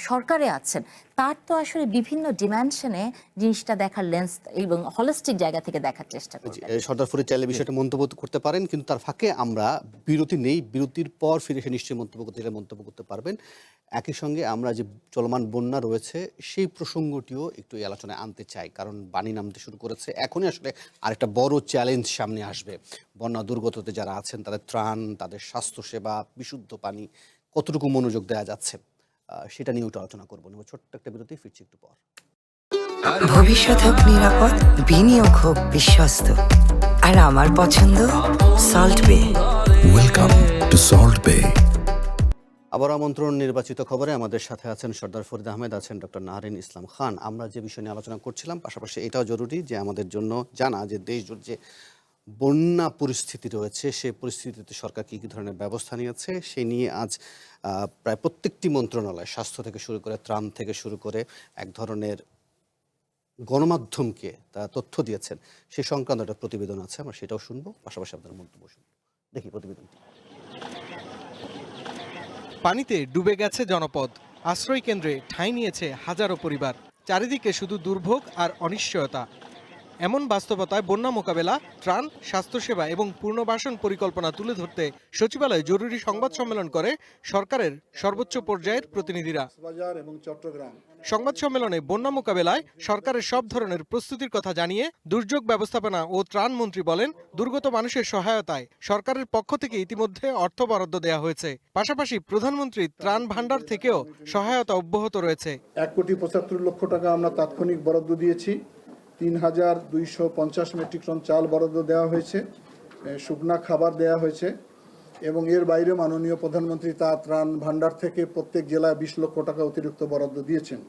Speaker 9: সরকারে আছেন, তার তো আসলে বিভিন্ন ডিমেনশনে জিনিসটা দেখার লেন্স এবং হলিস্টিক জায়গা থেকে দেখার চেষ্টা করবেন।
Speaker 1: সর্দার ফরিদ চাইলে বিষয়টা মন্তব্য করতে পারেন, কিন্তু তার ফাঁকে আমরা বিরতি নেই, বিরতির পর ফিরে এসে নিশ্চয়ই মন্তব্য করতে পারবেন। একই সঙ্গে আমরা যে চলমান বন্যা রয়েছে সেই প্রসঙ্গটিও একটু এই আলোচনায় আনতে চাই, কারণ পানি নামতে শুরু করেছে। এখনই আসলে আরেকটা বড় চ্যালেঞ্জ সামনে আসবে। বন্যা দুর্গততে যারা আছেন তাদের ত্রাণ, তাদের স্বাস্থ্যসেবা, বিশুদ্ধ পানি কতটুকু মনোযোগ দেওয়া যাচ্ছে, সেটা নিয়ে একটু আলোচনা করবো। ছোট্ট একটা বিরতি, ফিরছি একটু পর।
Speaker 12: ভবিষ্যৎ হোক নিরাপদ, বিনিয়োগ হোক বিশ্বস্ত, আর আমার পছন্দ সল্ট বে।
Speaker 13: ওয়েলকাম টু সল্ট বে।
Speaker 1: আবার আমন্ত্রণ নির্বাচিত খবরে আমাদের সাথে আছেন সর্দার ফরিদ আহমেদ, আছেন ডক্টর নাহারিন ইসলাম খান। আমরা যে বিষয় নিয়ে আলোচনা করছিলাম, পাশাপাশি এটাও জরুরি যে আমাদের জন্য জানা যে দেশ জুড়ে যে বন্যা পরিস্থিতি রয়েছে, সেই পরিস্থিতিতে সরকার কী কী ধরনের ব্যবস্থা নিয়েছে সে নিয়ে আজ প্রায় প্রত্যেকটি মন্ত্রণালয়, স্বাস্থ্য থেকে শুরু করে ত্রাণ থেকে শুরু করে এক ধরনের গণমাধ্যমকে তারা তথ্য দিয়েছেন। সে সংক্রান্ত একটা প্রতিবেদন আছে, আমরা সেটাও শুনবো, পাশাপাশি আপনার মন্তব্য শুনবো। দেখি প্রতিবেদনটি।
Speaker 14: পানিতে ডুবে গেছে জনপদ, আশ্রয় কেন্দ্রে ঠাঁই নিয়েছে হাজারো পরিবার, চারিদিকে শুধু দুর্ভোগ আর অনিশ্চয়তা। এমন বাস্তবতায় বন্যা মোকাবেলা, ত্রাণ, স্বাস্থ্যসেবা এবং পুনর্বাসন পরিকল্পনা তুলে ধরতে সচিবালয়ে জরুরি সংবাদ সম্মেলন করে সরকারের সর্বোচ্চ পর্যায়ের প্রতিনিধিরা। সংবাদ সম্মেলনে বন্যা মোকাবেলায় সরকারের সব ধরনের প্রস্তুতির কথা জানিয়ে দুর্যোগ ব্যবস্থাপনা ও ত্রাণ মন্ত্রী বলেন, দুর্গত মানুষের সহায়তায় সরকারের পক্ষ থেকে ইতিমধ্যে অর্থ বরাদ্দ দেওয়া হয়েছে। পাশাপাশি প্রধানমন্ত্রী ত্রাণ ভাণ্ডার থেকেও সহায়তা অব্যাহত রয়েছে।
Speaker 15: 1,75,00,000 টাকা আমরা তাৎক্ষণিক বরাদ্দ দিয়েছি। 3,250 মেট্রিক টন চাল বরাদ্দ দেওয়া হয়েছে, শুকনা খাবার দেওয়া হয়েছে, এবং এর বাইরে মাননীয় প্রধানমন্ত্রী তার ত্রাণ ভাণ্ডার থেকে প্রত্যেক জেলায় 20 লক্ষ টাকা অতিরিক্ত বরাদ্দ দিয়েছেন।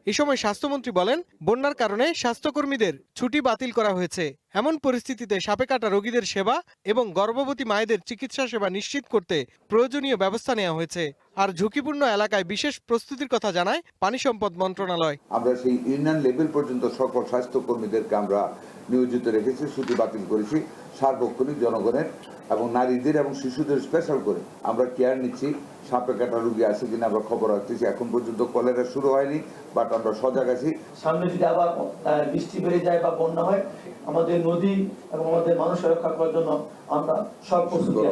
Speaker 14: এই সময় স্বাস্থ্যমন্ত্রী বলেন, বন্যার কারণে স্বাস্থ্যকর্মীদের ছুটি বাতিল করা হয়েছে। এমন পরিস্থিতিতে সাপে কাটা রোগীদের সেবা এবং গর্ভবতী মায়েদের চিকিৎসা সেবা নিশ্চিত করতে প্রয়োজনীয় ব্যবস্থা নেওয়া হয়েছে। আর ঝুঁকিপূর্ণ এলাকায় বিশেষ প্রস্তুতির কথা জানায় পানি সম্পদ মন্ত্রণালয়।
Speaker 16: আমরা সেই ইউনিয়ন লেভেল পর্যন্ত সকল স্বাস্থ্যকর্মীদেরকে আমরা নিয়োজিত রেখেছি, ছুটি বাতিল করেছি। সার্বক্ষণিক জনগণের এবং নারীদের এবং শিশুদের স্পেশাল করে আমরা কেয়ার নিচ্ছি। সাপে কাটা রোগী আছে কিনা আমরা খবর রাখতেছি। এখন পর্যন্ত কলেরা শুরু হয়নি, বাট আমরা সজাগ আছি।
Speaker 17: সামনে যদি আবার বৃষ্টি বেড়ে যায় বা বন্যা হয়, আমাদের নদী এবং আমাদের মানুষের রক্ষা করার জন্য আমরা সব প্রস্তুতি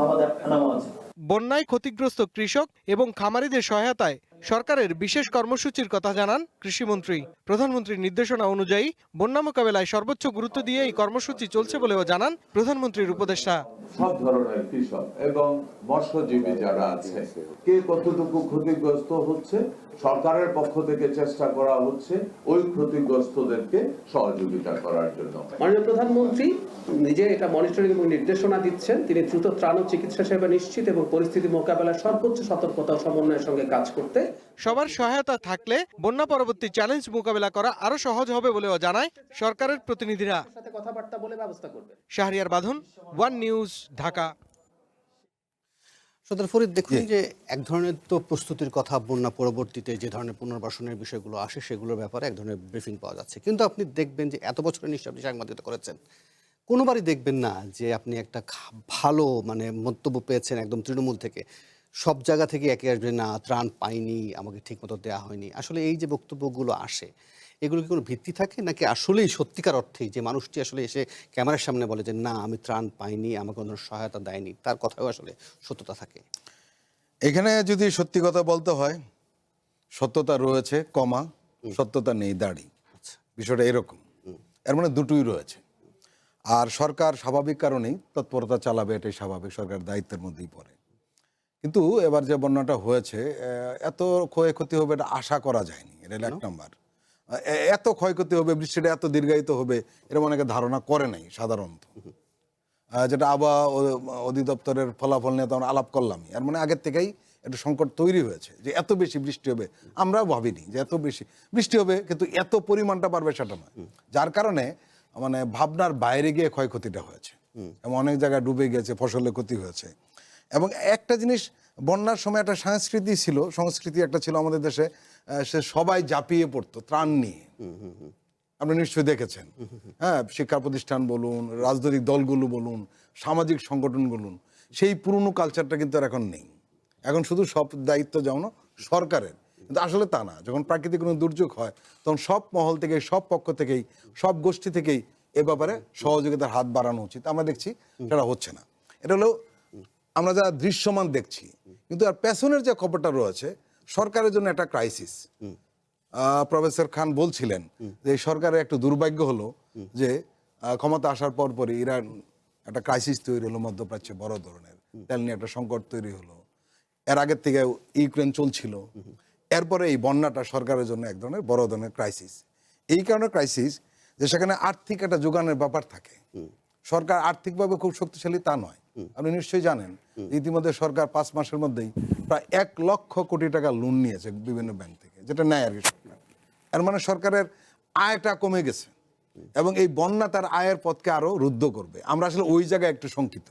Speaker 17: আমাদের নেওয়া আছে।
Speaker 14: বন্যায় ক্ষতিগ্রস্ত কৃষক এবং খামারিদের সহায়তায় সরকারের বিশেষ কর্মসূচির কথা জানান কৃষিমন্ত্রী। প্রধানমন্ত্রীর নির্দেশনা অনুযায়ী বন্যা মোকাবেলায় সর্বোচ্চ গুরুত্ব দিয়ে এই কর্মসূচি চলছে বলেও জানান প্রধানমন্ত্রীর উপদেষ্টা।
Speaker 18: সব ধরনের কৃষক এবং মৎস্যজীবী যারা আছে, কে কতটুকু ক্ষতিগ্রস্ত হচ্ছে, সরকারের পক্ষ থেকে চেষ্টা করা হচ্ছে ওই ক্ষতিগ্রস্তদেরকে সহযোগিতা করার জন্য।
Speaker 19: মাননীয় প্রধানমন্ত্রী নিজে এটা মনিটরিং এবং নির্দেশনা দিচ্ছেন। তিনি দ্রুত ত্রাণ ও চিকিৎসা সেবা নিশ্চিত এবং পরিস্থিতি মোকাবেলায় সর্বোচ্চ সতর্কতা ও সমন্বয়ের সঙ্গে কাজ করতে।
Speaker 14: সবার সহায়তা থাকলে বন্যা পরবর্তী চ্যালেঞ্জ মোকাবেলা করা আরো সহজ হবে বলেও জানায় সরকারের প্রতিনিধিরা।
Speaker 19: কথাবার্তা বলে ব্যবস্থা করবে।
Speaker 14: শাহরিয়ার বাঁধন, ওয়ান নিউজ, ঢাকা।
Speaker 1: সদর ফরিদ, দেখুন যে এক ধরনের তো প্রস্তুতির কথা, বন্যা পরবর্তীতে যে ধরনের পুনর্বাসনের বিষয়গুলো আসে সেগুলোর ব্যাপারে এক ধরনের ব্রিফিং পাওয়া যাচ্ছে, কিন্তু আপনি দেখবেন যে এত বছরের নিশ্চয়ই আপনি সাংবাদিকতা করেছেন, কোনোবারই দেখবেন না যে আপনি একটা ভালো মানে মন্তব্য পেয়েছেন একদম তৃণমূল থেকে, সব জায়গা থেকে একে আসবে না ত্রাণ পাইনি, আমাকে ঠিকমতো দেওয়া হয়নি। আসলে এই যে বক্তব্যগুলো আসে, এগুলো কি কোনো ভিত্তি থাকে, নাকি আসলেই সত্যিকার অর্থেই যে মানুষটি আসলে এসে ক্যামেরার সামনে বলে যে না আমি ত্রাণ পাইনি, আমাকে কোনো সহায়তা দেয়নি, তার কথাও আসলে সত্যতা থাকে?
Speaker 8: এখানে যদি সত্যি কথা বলতে হয়, সত্যতা রয়েছে কমা, সত্যতা নেই দাড়ি, বিষয়টা এরকম। এর মানে দুটোই রয়েছে। আর সরকার স্বাভাবিক কারণেই তৎপরতা চালাবে, এটাই স্বাভাবিক, সরকার দায়িত্বের মধ্যেই পড়ে। কিন্তু এবার যে বন্যাটা হয়েছে, এত ক্ষয়ক্ষতি হবে এটা আশা করা যায়নি। এটা হলো 1 নম্বর। এত ক্ষয়ক্ষতি হবে, বৃষ্টিটা এত দীর্ঘায়িত হবে, এরকম অনেকে ধারণা করে নাই সাধারণত। যেটা আবহাওয়া অধিদপ্তরের ফলাফল নিয়ে তখন আলাপ করলামই, আর মানে আগের থেকেই একটা সংকট তৈরি হয়েছে যে এত বেশি বৃষ্টি হবে। আমরাও ভাবিনি যে এত বেশি বৃষ্টি হবে, কিন্তু এত পরিমাণটা বাড়বে সেটা নয়। যার কারণে মানে ভাবনার বাইরে গিয়ে ক্ষয়ক্ষতিটা হয়েছে এবং অনেক জায়গায় ডুবে গেছে, ফসলের ক্ষতি হয়েছে। এবং একটা জিনিস, বন্যার সময় একটা সংস্কৃতি একটা ছিল আমাদের দেশে, সে সবাই ঝাঁপিয়ে পড়তো ত্রাণ নিয়ে। আপনি নিশ্চয়ই দেখেছেন, হ্যাঁ, শিক্ষা প্রতিষ্ঠান বলুন, রাজনৈতিক দলগুলো বলুন, সামাজিক সংগঠন বলুন, সেই পুরনো কালচারটা কিন্তু আর এখন নেই। এখন শুধু সব দায়িত্ব যেমন সরকারের, কিন্তু আসলে তা না। যখন প্রাকৃতিক কোনো দুর্যোগ হয় তখন সব মহল থেকে, সব পক্ষ থেকেই, সব গোষ্ঠী থেকেই এ ব্যাপারে সহযোগিতার হাত বাড়ানো উচিত। আমরা দেখছি সেটা হচ্ছে না। এটা হলো আমরা যারা দৃশ্যমান দেখছি, কিন্তু আর পেছনের যে খবরটা রয়েছে, সরকারের জন্য একটা ক্রাইসিস। প্রফেসর খান বলছিলেন যে এই সরকারের একটু দুর্ভাগ্য হলো যে ক্ষমতা আসার পরই ইরান একটা ক্রাইসিস তৈরি হলো মধ্যপ্রাচ্যে, বড় ধরনের তেল নিয়ে একটা সংকট তৈরি হলো। এর আগের থেকে ইউক্রেন চলছিল, এরপরে এই বন্যাটা সরকারের জন্য এক ধরনের বড় ধরনের ক্রাইসিস। এই কারণে ক্রাইসিস যে সেখানে আর্থিক একটা যোগানের ব্যাপার থাকে। সরকার আর্থিকভাবে খুব শক্তিশালী তা নয়। আপনি নিশ্চয়ই জানেন ইতিমধ্যে সরকার 5 মাসের মধ্যেই প্রায় 1 লক্ষ কোটি টাকা লোন নিয়েছে বিভিন্ন ব্যাংক থেকে, যেটা নেয় আর কি সরকার। এর মানে সরকারের আয়টা কমে গেছে এবং এই বন্যা তার আয়ের পথকে আরো রুদ্ধ করবে। আমরা আসলে ওই জায়গায় একটু শঙ্কিত।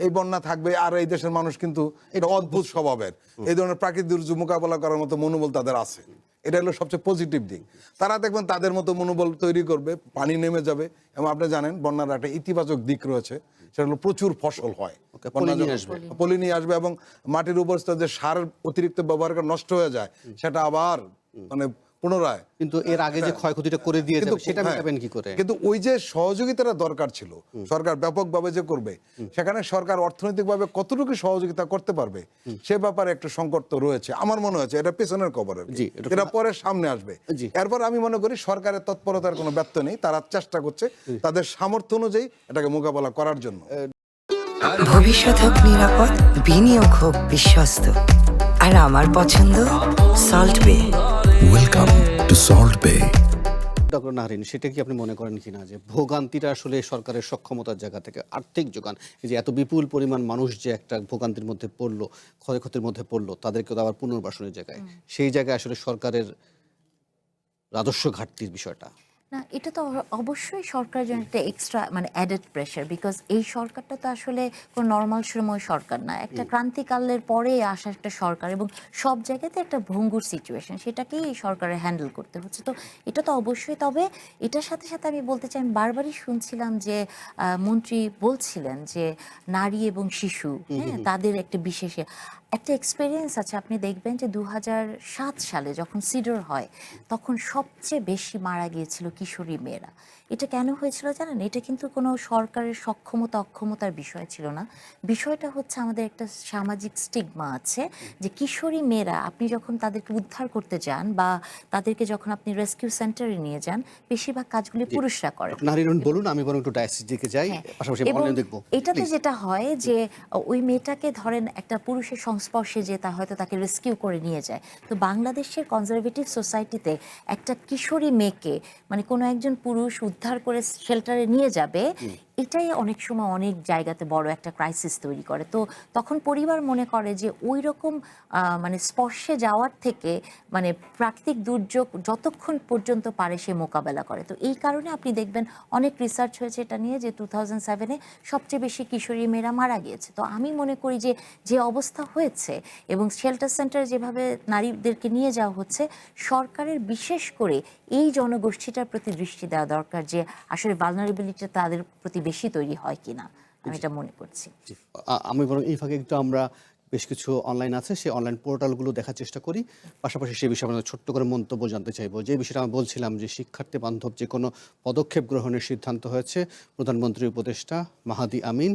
Speaker 8: এই বন্যা থাকবে, আর এই দেশের মানুষ কিন্তু এটা অদ্ভুত স্বভাবের, এই ধরনের প্রাকৃতিক দুর্যোগ মোকাবেলা করার মতো মনোবল তাদের আছে। এটা হলো সবচেয়ে পজিটিভ দিক। তারা দেখবেন তাদের মতো মনোবল তৈরি করবে, পানি নেমে যাবে। এবং আপনি জানেন বন্যার একটা ইতিবাচক দিক রয়েছে, সেটা হলো প্রচুর ফসল হয়, পলি নিয়ে আসবে এবং মাটির উপরস্থ যে সার অতিরিক্ত ব্যবহার করে নষ্ট হয়ে যায়, সেটা আবার মানে পুনরায়,
Speaker 1: কিন্তু এর আগে যে ক্ষয়ক্ষতিটা করে দিয়ে যাবে সেটা মেটাবেন কি করে?
Speaker 8: কিন্তু ওই যে সহযোগিতাটা দরকার ছিল, সরকার ব্যাপকভাবে যে করবে, সেখানে সরকার অর্থনৈতিকভাবে কতটুকু সহযোগিতা করতে পারবে সে ব্যাপারে একটা সংকট তো রয়েছে। আমার মনে হচ্ছে এটা পেছনের খবর, এটা পরে সামনে আসবে। এরপর আমি মনে করি সরকারের তৎপরতার কোনো ব্যর্থ নেই, তারা চেষ্টা করছে তাদের সামর্থ্য অনুযায়ী এটাকে মোকাবেলা করার জন্য।
Speaker 12: ভবিষ্যৎ হোক নিরাপদ, বিনিয়োগ হোক বিশ্বস্ত, আর আমার পছন্দ সল্ট বে।
Speaker 13: ওয়েলকাম টু সল্ট বে।
Speaker 1: ডক্টর নাহরিন, সেটা কি আপনি মনে করেন কিনা যে ভোগান্তিটা আসলে সরকারের সক্ষমতার জায়গা থেকে, আর্থিক যোগান, এই যে এত বিপুল পরিমাণ মানুষ যে একটা ভোগান্তির মধ্যে পড়লো, ক্ষয়ক্ষতির মধ্যে পড়লো, তাদেরকে তো আবার পুনর্বাসনের জায়গায়, সেই জায়গায় আসলে সরকারের রাজস্ব ঘাটতির বিষয়টা?
Speaker 9: না, এটা তো অবশ্যই সরকারের জন্য একটা এক্সট্রা মানে অ্যাডেড প্রেশার, বিকজ এই সরকারটা তো আসলে কোনো নর্মাল সময় সরকার না, একটা ক্রান্তিকালের পরে আসা একটা সরকার, এবং সব জায়গাতে একটা ভঙ্গুর সিচুয়েশন, সেটাকেই এই সরকারের হ্যান্ডেল করতে হচ্ছে। তো এটা তো অবশ্যই। তবে এটার সাথে সাথে আমি বলতে চাই, আমি বারবারই শুনছিলাম যে মন্ত্রী বলছিলেন যে নারী এবং শিশু, হ্যাঁ, তাদের একটা বিশেষ একটা এক্সপিরিয়েন্স আছে। আপনি দেখবেন যে 2007 সালে যখন সিডর হয়, তখন সবচেয়ে বেশি মারা গিয়েছিল কিশোরী মেয়েরা। এটা কেন হয়েছিল জানেন? এটা কিন্তু কোনো সরকারের সক্ষমতা অক্ষমতার বিষয় ছিল না। বিষয়টা হচ্ছে আমাদের একটা সামাজিক স্টিগমা আছে যে কিশোরী মেয়েরা, আপনি যখন তাদেরকে উদ্ধার করতে যান বা তাদেরকে যখন আপনি রেস্কিউ সেন্টারে নিয়ে যান, বেশিরভাগ কাজগুলি পুরুষরা করে।
Speaker 1: নারীরণ বলুন, আমি বরং একটু ডায়াসিস দিকে যাই, পাশাপাশি অনলাইন দেখব।
Speaker 9: এটাতে যেটা হয় যে ওই মেয়েটাকে ধরেন একটা পুরুষের সংস্পর্শে যে তা হয়তো তাকে রেস্কিউ করে নিয়ে যায়। তো বাংলাদেশের কনজারভেটিভ সোসাইটিতে একটা কিশোরী মেয়েকে মানে কোনো একজন পুরুষ উদ্ধার করে শেল্টারে নিয়ে যাবে, এটাই অনেক সময় অনেক জায়গাতে বড় একটা ক্রাইসিস তৈরি করে। তো তখন পরিবার মনে করে যে ওই রকম মানে স্পর্শে যাওয়ার থেকে মানে প্রাকৃতিক দুর্যোগ যতক্ষণ পর্যন্ত পারে সে মোকাবেলা করে। তো এই কারণে আপনি দেখবেন অনেক রিসার্চ হয়েছে এটা নিয়ে যে 2007-এ সবচেয়ে বেশি কিশোরী মেয়েরা মারা গিয়েছে। তো আমি মনে করি যে যে অবস্থা হয়েছে এবং শেল্টার সেন্টারে যেভাবে নারীদেরকে নিয়ে যাওয়া হচ্ছে, সরকারের বিশেষ করে এই জনগোষ্ঠীটার প্রতি দৃষ্টি দেওয়া দরকার যে আসলে ভালনারেবিলিটি তাদের প্রতি বেশি তৈরি হয় কিনা, আমি এটা মনে করছি।
Speaker 1: আমি বরং এই ফাঁকে একটু আমরা বেশ কিছু অনলাইন আছে সেই অনলাইন পোর্টালগুলো দেখার চেষ্টা করি, পাশাপাশি সেই বিষয়ে আমরা ছোট্ট করে মন্তব্য জানতে চাইবো। যে বিষয়টা আমি বলছিলাম যে শিক্ষার্থী বান্ধব যে কোনো পদক্ষেপ গ্রহণের সিদ্ধান্ত হয়েছে প্রধানমন্ত্রীর উপদেষ্টা মাহাদি আমিন।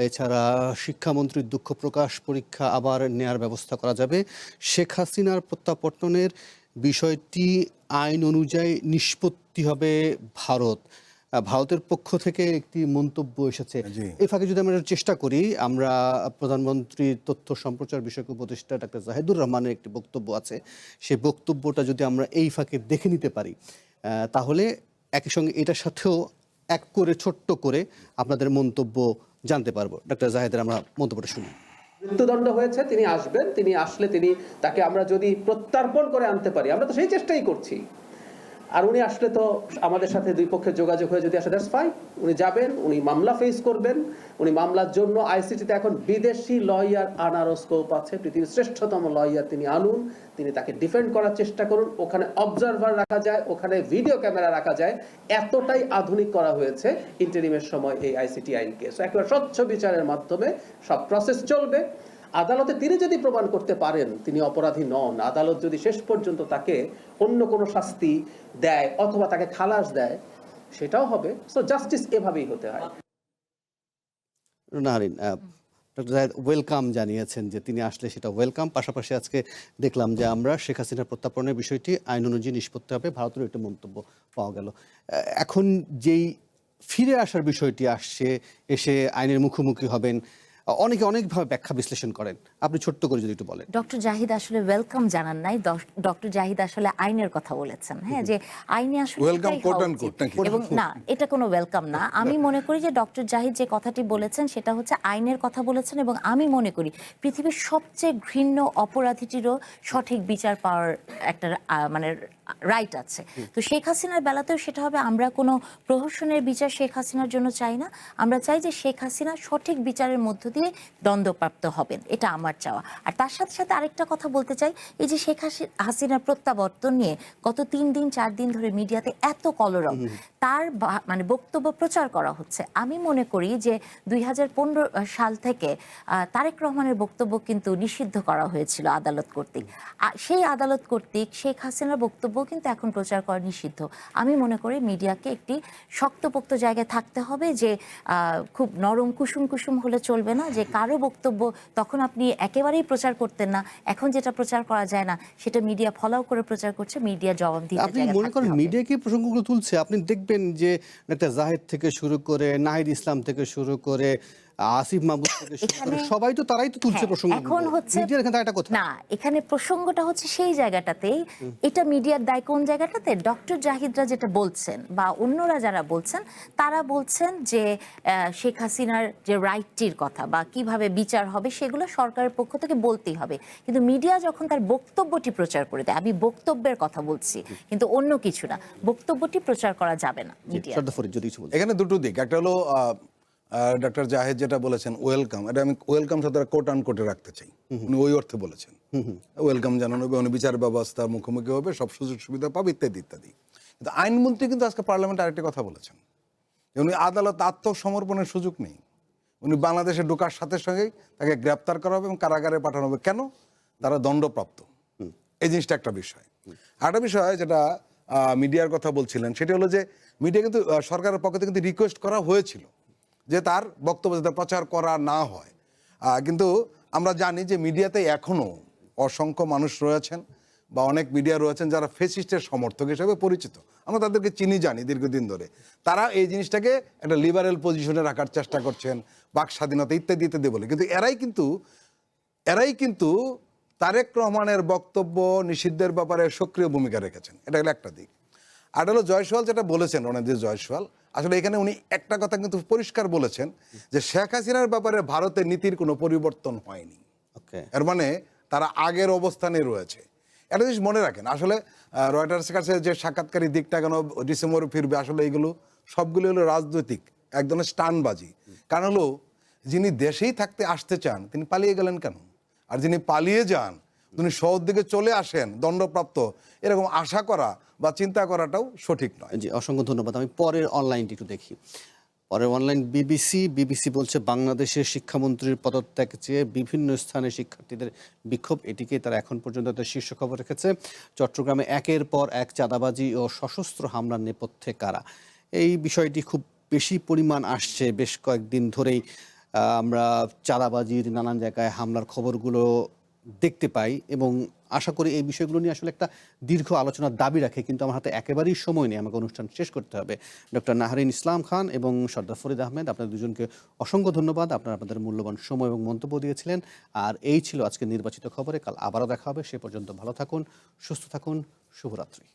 Speaker 1: এছাড়া শিক্ষামন্ত্রীর দুঃখ প্রকাশ, পরীক্ষা আবার নেয়ার ব্যবস্থা করা যাবে। শেখ হাসিনার প্রত্যাবর্তনের বিষয়টি আইন অনুযায়ী নিষ্পত্তি হবে ভারতের পক্ষ থেকে একটি মন্তব্য এসেছে। এই ফাঁকে যদি আমরা চেষ্টা করি, আমরা প্রধানমন্ত্রীর তথ্য সম্প্রচার বিষয়ক উপদেষ্টা ডাক্তার জাহিদুর রহমানের একটি বক্তব্য আছে, সেই বক্তব্যটা যদি আমরা এই ফাঁকে দেখে নিতে পারি তাহলে একই সঙ্গে এটার সাথেও এক করে ছোট্ট করে আপনাদের মন্তব্য জানতে পারবো। ডাক্তার জাহিদের আমরা মন্তব্যটা শুনি।
Speaker 19: মৃত্যুদণ্ড হয়েছে, তিনি আসবেন, তিনি আসলে তাকে আমরা যদি প্রত্যর্পণ করে আনতে পারি, আমরা তো সেই চেষ্টাই করছি। আর উনি আসলে তো আমাদের সাথে দুই পক্ষের যোগাযোগ হয়ে যদি আসে, দ্যাটস ফাইন, উনি যাবেন, উনি মামলা ফেস করবেন। উনি মামলার জন্য আইসিটিতে এখন বিদেশি লয়ার আনারও স্কোপ আছে, পৃথিবীর শ্রেষ্ঠতম লয়ার তিনি আনুন, তিনি তাকে ডিফেন্ড করার চেষ্টা করুন। ওখানে অবজারভার রাখা যায়, ওখানে ভিডিও ক্যামেরা রাখা যায়, এতটাই আধুনিক করা হয়েছে ইন্টারিমের সময় এই আইসিটি আইনকে। সো একেবারে স্বচ্ছ বিচারের মাধ্যমে সব প্রসেস চলবে। আদালতে তিনি যদি প্রমাণ করতে পারেন তিনি অপরাধী নন, আদালত যদি শেষ পর্যন্ত তাকে অন্য কোনো শাস্তি দেয় অথবা তাকে খালাস দেয়, সেটাও হবে। সো জাস্টিস এভাবেই হতে হয়।
Speaker 1: নারিন, ডক্টর জাহিদ ওয়েলকাম জানিয়েছেন যে তিনি আসলে সেটা ওয়েলকাম। পাশাপাশি আজকে দেখলাম যে আমরা শেখ হাসিনার প্রত্যাপনের বিষয়টি আইন অনুযায়ী নিষ্পত্তি হবে, ভারতের একটা মন্তব্য পাওয়া গেল। এখন যেই ফিরে আসার বিষয়টি আসছে, এসে আইনের মুখোমুখি হবেন, অনেকে অনেকভাবে ব্যাখ্যা বিশ্লেষণ করেন, আপনি ছোট্ট করে যদি একটু বলেন।
Speaker 9: ডক্টর জাহিদ আসলে ওয়েলকাম জানান নাই, ডক্টর জাহিদ আসলে আইনের কথা বলেছেন। হ্যাঁ, যে আইনে আসলে
Speaker 8: ওয়েলকাম কোট অ্যান্ড কোট নাকি?
Speaker 9: এবং না, এটা কোনো ওয়েলকাম না। আমি মনে করি যে ডক্টর জাহিদ যে কথাটি বলেছেন সেটা হচ্ছে আইনের কথা বলেছেন, এবং আমি মনে করি পৃথিবীর সবচেয়ে ঘৃণ্য অপরাধীটিরও সঠিক বিচার পাওয়ার একটা মানে রাইট আছে। তো শেখ হাসিনার বেলাতেও সেটা হবে। আমরা কোনো প্রহসনের বিচার শেখ হাসিনার জন্য চাই না, আমরা চাই যে শেখ হাসিনা সঠিক বিচারের মধ্য দিয়ে দণ্ডপ্রাপ্ত হবেন, এটা আমার চাওয়া। আর তার সাথে সাথে আরেকটা কথা বলতে চাই, এই যে শেখ হাসিনার প্রত্যাবর্তন নিয়ে গত 3 দিন 4 দিন ধরে মিডিয়াতে এত কলরব, তার মানে বক্তব্য প্রচার করা হচ্ছে। আমি মনে করি যে 2015 সাল থেকে তারেক রহমানের বক্তব্য কিন্তু নিষিদ্ধ করা হয়েছিল আদালত কর্তৃক। সেই আদালত কর্তৃক শেখ হাসিনার বক্তব্য কিন্তু এখন প্রচার করা নিষিদ্ধ। আমি মনে করি মিডিয়াকে একটি শক্তপোক্ত জায়গায় থাকতে হবে, যে খুব নরম কুসুম কুসুম হলে চলবে না, যে কারো বক্তব্য তখন আপনি একেবারেই প্রচার করতেন না, এখন যেটা প্রচার করা যায় না সেটা মিডিয়া ফলাও করে প্রচার করছে, মিডিয়া জবাব দিতে।
Speaker 1: আপনি মনে করেন মিডিয়া কি প্রসঙ্গগুলো তুলছে? আপনি দেখবেন যে ডাক্তার জাহিদ থেকে শুরু করে নাহিদ ইসলাম থেকে শুরু করে আসিফ মাহমুদ থেকে শুরু করে সবাই তো তারাই তো তুলছে প্রসঙ্গ।
Speaker 9: এখন হচ্ছে
Speaker 1: না,
Speaker 9: এখানে প্রসঙ্গটা হচ্ছে সেই জায়গাটাতেই। এটা মিডিয়ার দায় কোন জায়গাটাতে? ডক্টর জাহিদরা যেটা বলছেন বা অন্যরা যারা বলছেন, তারা বলছেন যে শেখ হাসিনার যে রাইটটির কথা বা কিভাবে বিচার হবে সেগুলো সরকারের পক্ষ থেকে বলতেই হবে। কিন্তু মিডিয়া যখন তার বক্তব্যটি প্রচার করে দেয়, আমি বক্তব্যের কথা বলছি কিন্তু অন্য কিছু না, বক্তব্যটি প্রচার করা যাবে না মিডিয়া।
Speaker 8: এখানে দুটো দিক, একটা হলো ডক্টর জাহিদ যেটা বলেছেন ওয়েলকাম, এটা আমি ওয়েলকাম সাথে কোট আন কোটে রাখতে চাই। উনি ওই অর্থে বলেছেন ওয়েলকাম জানানো হবে, উনি বিচার ব্যবস্থার মুখোমুখি হবে, সব সুযোগ সুবিধা পাবে ইত্যাদি ইত্যাদি। কিন্তু আইনমন্ত্রী কিন্তু আজকে পার্লামেন্টে আরেকটি কথা বলেছেন, উনি আদালত আত্মসমর্পণের সুযোগ নেই, উনি বাংলাদেশে ঢোকার সাথে সঙ্গেই তাকে গ্রেপ্তার করা হবে এবং কারাগারে পাঠানো হবে। কেন? তারা দণ্ডপ্রাপ্ত। এই জিনিসটা একটা বিষয়। আরেকটা বিষয় যেটা মিডিয়ার কথা বলছিলেন, সেটা হলো যে মিডিয়া কিন্তু সরকারের পক্ষ থেকে কিন্তু রিকোয়েস্ট করা হয়েছিল যে তার বক্তব্য যাতে প্রচার করা না হয়। কিন্তু আমরা জানি যে মিডিয়াতে এখনও অসংখ্য মানুষ রয়েছেন বা অনেক মিডিয়া রয়েছেন যারা ফেসিস্টের সমর্থক হিসেবে পরিচিত। আমরা তাদেরকে চিনি, জানি দীর্ঘদিন ধরে। তারা এই জিনিসটাকে একটা লিবারেল পজিশনে রাখার চেষ্টা করছেন, বাক স্বাধীনতা ইত্যাদি ইত্যাদি বলে। কিন্তু এরাই কিন্তু তারেক রহমানের বক্তব্য নিষিদ্ধের ব্যাপারে সক্রিয় ভূমিকা রেখেছেন। এটা হলো একটা দিক। আর হলো জয়সওয়াল যেটা বলেছেন, রণজিৎ জয়সওয়াল, আসলে এখানে উনি একটা কথা কিন্তু পরিষ্কার বলেছেন যে শেখ হাসিনার ব্যাপারে ভারতের নীতির কোনো পরিবর্তন হয়নি। এর মানে তারা আগের অবস্থানে রয়েছে। একটা জিনিস মনে রাখেন, আসলে রয়টার্সের কাছে যে সাক্ষাৎকারী দিকটা কেন ডিসেম্বরে ফিরবে, আসলে এগুলো সবগুলো হলো রাজনৈতিক এক ধরনের স্টানবাজি। কারণ হলো যিনি দেশেই থাকতে আসতে চান তিনি পালিয়ে গেলেন কেন, আর যিনি পালিয়ে যান তিনি শহর দিকে চলে আসেন দণ্ডপ্রাপ্ত, এরকম আশা করা বা চিন্তা করাটাও সঠিক নয়।
Speaker 1: জি, অসংখ্য ধন্যবাদ। আমি পরের অনলাইনটি একটু দেখি। পরের অনলাইন বিবিসি বলছে বাংলাদেশের শিক্ষামন্ত্রীর পদত্যাগ চেয়ে বিভিন্ন স্থানে শিক্ষার্থীদের বিক্ষোভ, এটিকে তারা এখন পর্যন্ত তাদের শীর্ষ খবর রেখেছে। চট্টগ্রামে একের পর এক চাঁদাবাজি ও সশস্ত্র হামলার নেপথ্যে কারা, এই বিষয়টি খুব বেশি পরিমাণ আসছে বেশ কয়েকদিন ধরেই। আমরা চাঁদাবাজির নানান জায়গায় হামলার খবরগুলো দেখতে পাই এবং আশা করি এই বিষয়গুলো নিয়ে আসলে একটা দীর্ঘ আলোচনার দাবি রাখে, কিন্তু আমার হাতে একেবারেই সময় নেই, আমাকে অনুষ্ঠান শেষ করতে হবে। ডক্টর নাহারিন ইসলাম খান এবং সর্দার ফরিদ আহমেদ, আপনাদের দুজনকে অসংখ্য ধন্যবাদ। আপনারা আপনাদের মূল্যবান সময় এবং মন্তব্য দিয়েছিলেন। আর এই ছিল আজকে নির্বাচিত খবরে। কাল আবারও দেখা হবে। সে পর্যন্ত ভালো থাকুন, সুস্থ থাকুন, শুভরাত্রি।